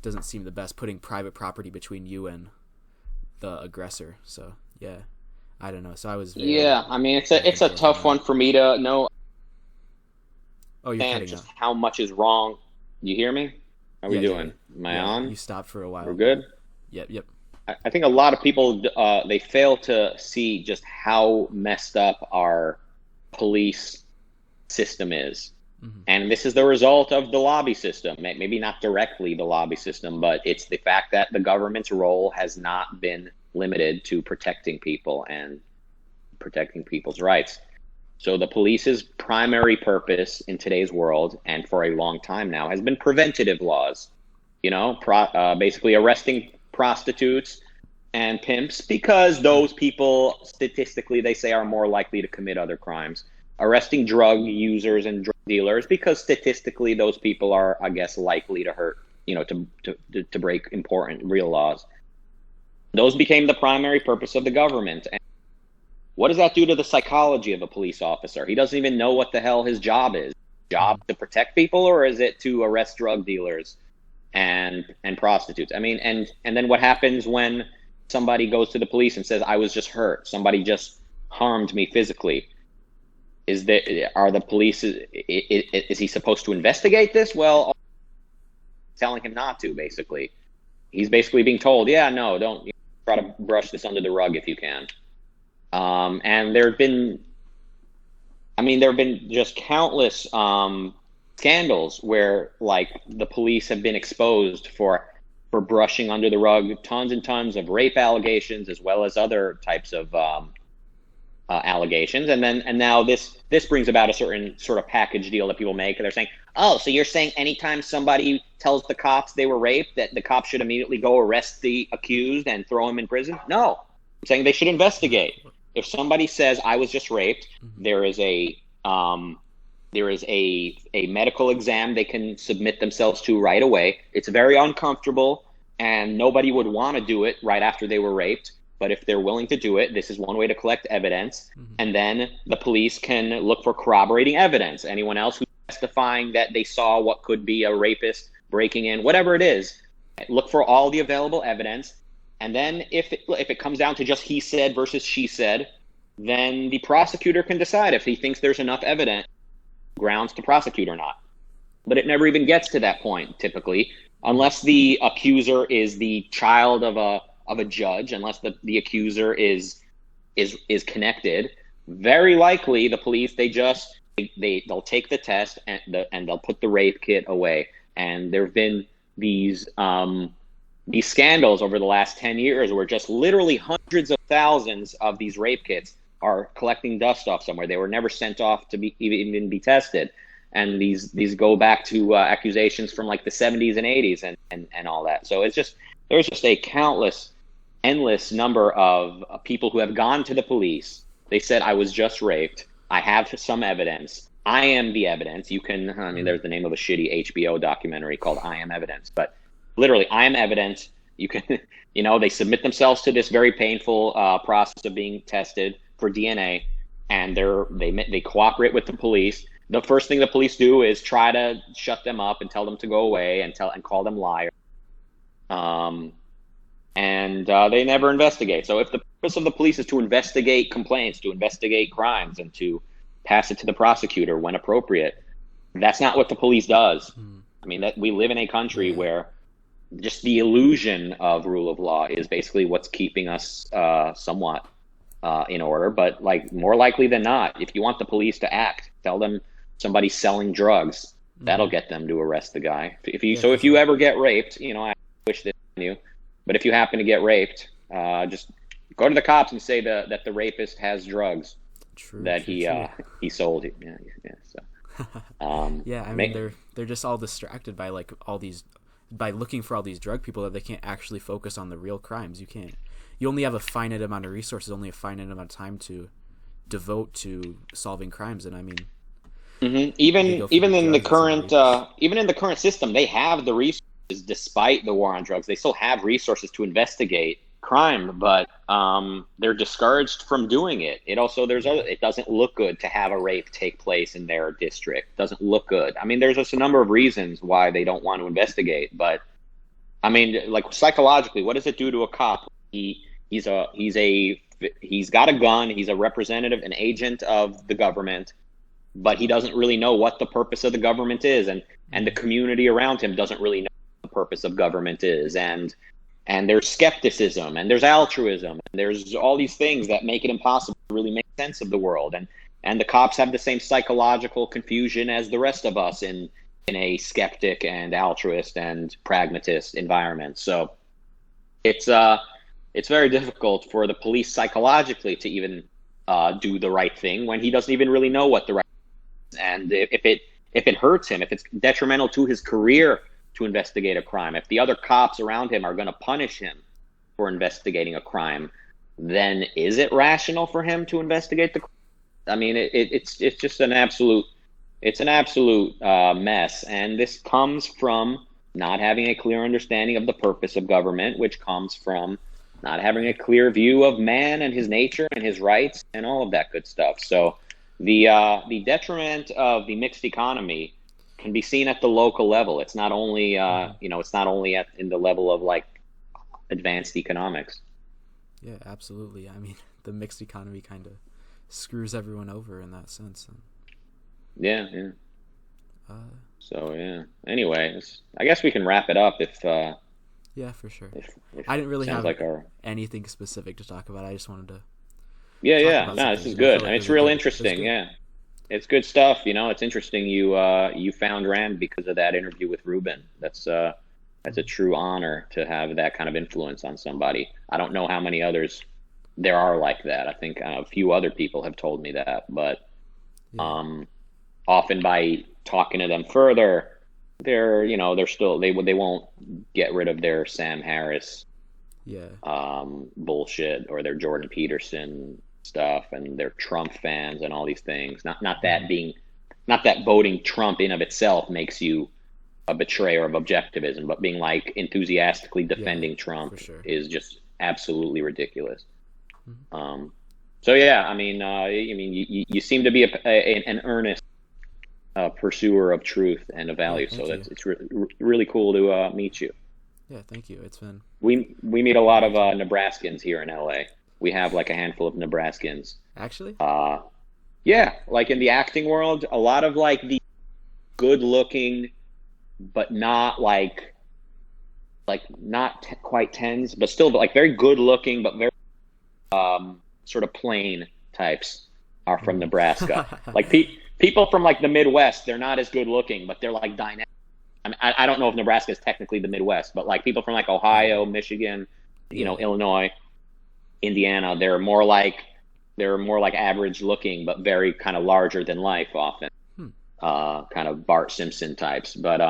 the best, putting private property between you and the aggressor. So yeah, I don't know. So I was Yeah, I mean, it's a tough one for me to know. Oh, you're cutting Just out. how much is wrong. You hear me? How are we Yeah, doing? Am I on? You stopped for a while. We're good? Yep. I think a lot of people, they fail to see just how messed up our police system is. Mm-hmm. And this is the result of the lobby system. Maybe not directly the lobby system, but it's the fact that the government's role has not been limited to protecting people and protecting people's rights. So the police's primary purpose in today's world, and for a long time now, has been preventative laws. Basically arresting prostitutes and pimps because those people, statistically, they say are more likely to commit other crimes. Arresting drug users and drug dealers because statistically those people are, I guess, likely to hurt, to break important real laws. Those became the primary purpose of the government. And what does that do to the psychology of a police officer? He doesn't even know what the hell his job is. Job to protect people, or is it to arrest drug dealers and prostitutes? I mean, and then what happens when somebody goes to the police and says, I was just hurt, somebody just harmed me physically? Are the police, is he supposed to investigate this? Well, telling him not to, basically. He's basically being told, yeah, no, don't try to brush this under the rug if you can. And there have been just countless scandals where, like, the police have been exposed for brushing under the rug tons and tons of rape allegations, as well as other types of allegations. And now this brings about a certain sort of package deal that people make. They're saying, oh, so you're saying anytime somebody tells the cops they were raped, that the cops should immediately go arrest the accused and throw him in prison? No, I'm saying they should investigate. If somebody says I was just raped, there is a medical exam they can submit themselves to right away. It's very uncomfortable, and nobody would want to do it right after they were raped. But if they're willing to do it, this is one way to collect evidence. And then the police can look for corroborating evidence. Anyone else who's testifying that they saw what could be a rapist breaking in, whatever it is, look for all the available evidence. And then if it comes down to just he said versus she said, then the prosecutor can decide if he thinks there's enough evidence grounds to prosecute or not. But it never even gets to that point, typically, unless the accuser is the child of a judge, unless the accuser is connected. Very likely the police, they'll take the test and they'll put the rape kit away. And there have been these scandals over the last 10 years where just literally hundreds of thousands of these rape kits are collecting dust off somewhere. They were never sent off to even be tested. And these go back to accusations from like the 70s and 80s and all that. So there's just a endless number of people who have gone to the police. They said, I was just raped. I have some evidence. I am the evidence. There's the name of a shitty HBO documentary called I Am Evidence. But literally, I am evidence. You can, they submit themselves to this very painful process of being tested for DNA, and they cooperate with the police. The first thing the police do is try to shut them up and tell them to go away and call them liars. And they never investigate. So if the purpose of the police is to investigate complaints, to investigate crimes, and to pass it to the prosecutor when appropriate, that's not what the police does. I mean, that we live in a country where just the illusion of rule of law is basically what's keeping us somewhat in order. But like more likely than not, if you want the police to act, tell them somebody's selling drugs. That'll get them to arrest the guy. If you ever get raped, I wish this on you. But if you happen to get raped, just go to the cops and say that the rapist has drugs he sold. Yeah. So, yeah, I mean they're just all distracted by by looking for all these drug people that they can't actually focus on the real crimes. You only have a finite amount of resources, only a finite amount of time to devote to solving crimes, and I mean, even in the current system, they have the resources. Despite the war on drugs, they still have resources to investigate crime, but they're discouraged from doing it. It doesn't look good to have a rape take place in their district. It doesn't look good. I mean, there's just a number of reasons why they don't want to investigate. But I mean, like psychologically, what does it do to a cop? He's a he's got a gun. He's a representative, an agent of the government, but he doesn't really know what the purpose of the government is, and the community around him doesn't really know what the purpose of government is, and there's skepticism, and there's altruism, and there's all these things that make it impossible to really make sense of the world, and the cops have the same psychological confusion as the rest of us in a skeptic and altruist and pragmatist environment. So it's very difficult for the police psychologically to even do the right thing when he doesn't even really know what the right thing is. And if it hurts him, if it's detrimental to his career to investigate a crime, if the other cops around him are going to punish him for investigating a crime, then is it rational for him to investigate the crime? I mean, it's just an absolute mess, and this comes from not having a clear understanding of the purpose of government, which comes from not having a clear view of man and his nature and his rights and all of that good stuff. So the detriment of the mixed economy can be seen at the local level. It's not only it's not only in the level of like advanced economics. Yeah, absolutely. I mean, the mixed economy kind of screws everyone over in that sense. Yeah. So yeah. Anyway, I guess we can wrap it up if. Yeah, for sure. I didn't really have like anything specific to talk about. I just wanted to. Yeah. No, this is good. It's real interesting. Yeah, it's good stuff. It's interesting. You found Rand because of that interview with Rubin. That's a true honor to have that kind of influence on somebody. I don't know how many others there are like that. I think a few other people have told me that, but often by talking to them further, they're still they won't get rid of their Sam Harris bullshit or their Jordan Peterson stuff and their Trump fans and all these things. Not that voting Trump in of itself makes you a betrayer of objectivism, but being like enthusiastically defending Trump is just absolutely ridiculous. So yeah, I mean, you seem to be an earnest pursuer of truth and of value. So it's really cool to meet you. Yeah, thank you. It's been we meet a lot of Nebraskans here in LA. We have like a handful of Nebraskans. Actually? Yeah, like in the acting world, a lot of like the good-looking, but not like not quite tens, but still like very good-looking, but very sort of plain types are from Nebraska. Like people from like the Midwest, they're not as good-looking, but they're like dynamic. I mean, I don't know if Nebraska is technically the Midwest, but like people from like Ohio, Michigan, Illinois, Indiana, they're more like average looking, but very kind of larger than life often. Kind of Bart Simpson types, but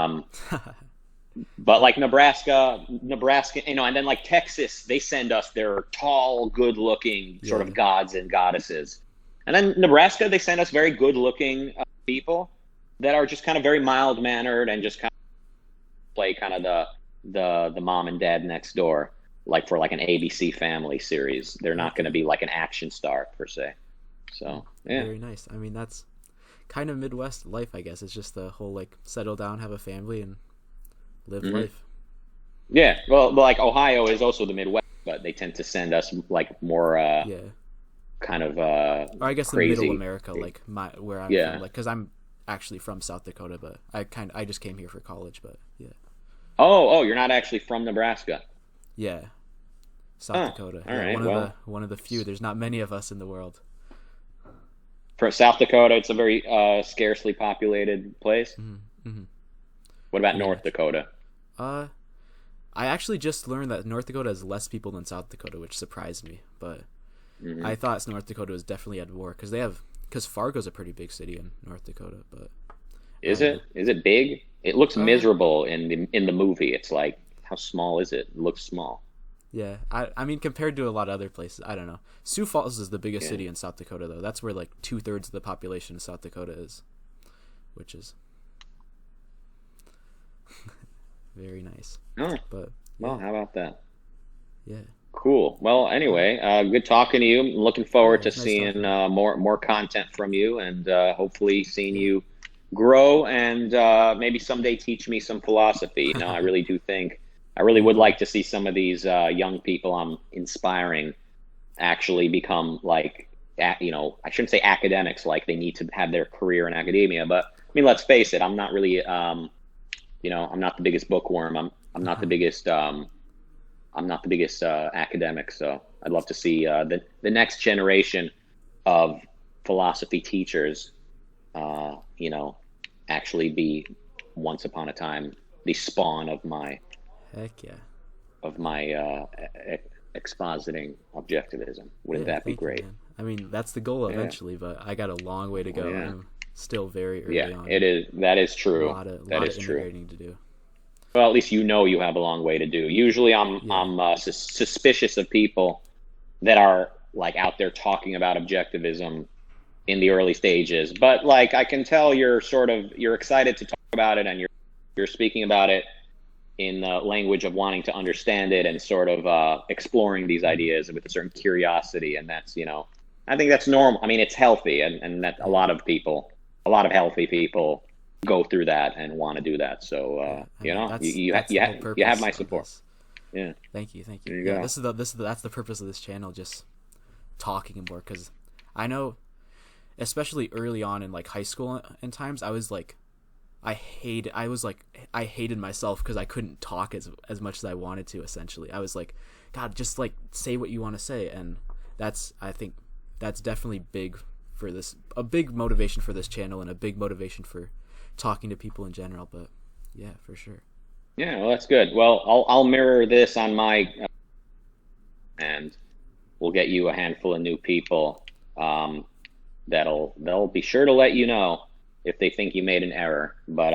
like Nebraska, and then like Texas, they send us their tall, good looking sort of gods and goddesses. And then Nebraska, they send us very good looking people that are just kind of very mild mannered and just kind of play kind of the mom and dad next door, like for like an ABC Family series. They're not going to be like an action star per se. So yeah, very nice. I mean, that's kind of Midwest life, I guess. It's just the whole like settle down, have a family, and live life. Yeah, well, like Ohio is also the Midwest, but they tend to send us like more kind of or I guess crazy. The middle America, like where I'm from, like because I'm actually from South Dakota, but I just came here for college, but yeah. Oh, you're not actually from Nebraska. Yeah, South Dakota. All right, one of the few. There's not many of us in the world. For South Dakota, it's a very scarcely populated place. Mm-hmm. What about North Dakota? I actually just learned that North Dakota has less people than South Dakota, which surprised me. But I thought North Dakota was definitely at war because Fargo's a pretty big city in North Dakota. But is it big? It looks miserable in the movie. It's like, how small is it? It looks small. Yeah, I mean, compared to a lot of other places, I don't know. Sioux Falls is the biggest city in South Dakota, though. That's where like 2/3 of the population of South Dakota is, which is very nice. Oh, but well, how about that? Yeah. Cool. Well, anyway, good talking to you. I'm looking forward to seeing more content from you, and hopefully seeing you grow and maybe someday teach me some philosophy. I really would like to see some of these young people I'm inspiring actually become like, you know, I shouldn't say academics, like they need to have their career in academia, but I mean, let's face it, I'm not really, you know, I'm not the biggest bookworm. I'm not the biggest, academic. So I'd love to see the next generation of philosophy teachers, you know, actually be once upon a time the spawn of my, heck yeah, expositing objectivism. Wouldn't that be great? You, I mean, that's the goal eventually, but I got a long way to go. Yeah. I'm still very early on. It is. That is true. A lot of integrating to do. Well, at least you know you have a long way to do. Usually, I'm suspicious of people that are like out there talking about objectivism in the early stages. But like, I can tell you're excited to talk about it, and you're speaking about it in the language of wanting to understand it and sort of exploring these ideas with a certain curiosity. And that's, you know, I think that's normal. I mean, it's healthy, and that a lot of healthy people go through that and want to do that. So, you know, you have my support. Yeah. Thank you. There you go. That's the purpose of this channel, just talking more, because I know, especially early on in like high school and times, I was like, I hated myself because I couldn't talk as much as I wanted to. Essentially, I was like, God, just like say what you want to say, and I think that's definitely a big motivation for this channel, and a big motivation for talking to people in general. But yeah, for sure. Yeah, well, that's good. Well, I'll mirror this on my, and we'll get you a handful of new people. They'll be sure to let you know if they think you made an error, but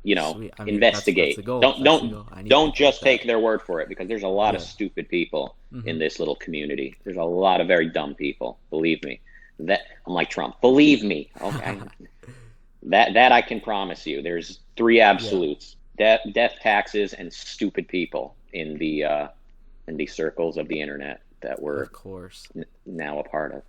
you know, I mean, investigate. That's the goal. Don't just take their word for it, because there's a lot of stupid people in this little community. There's a lot of very dumb people. Believe me. That I'm like Trump. Believe me. Okay. that I can promise you. There's 3 absolutes: death, taxes, and stupid people in the circles of the internet that we're of course now a part of.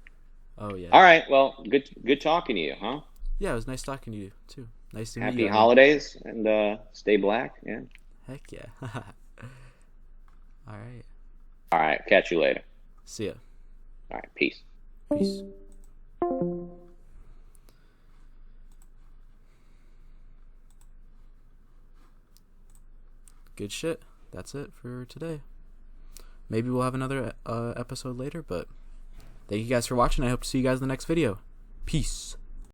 Oh yeah. All right. Well, good talking to you, huh? Yeah, it was nice talking to you too. Nice to meet you. Happy holidays, and stay black. Yeah. Heck yeah. All right. All right. Catch you later. See ya. All right. Peace. Peace. Good shit. That's it for today. Maybe we'll have another episode later, but thank you guys for watching. I hope to see you guys in the next video. Peace.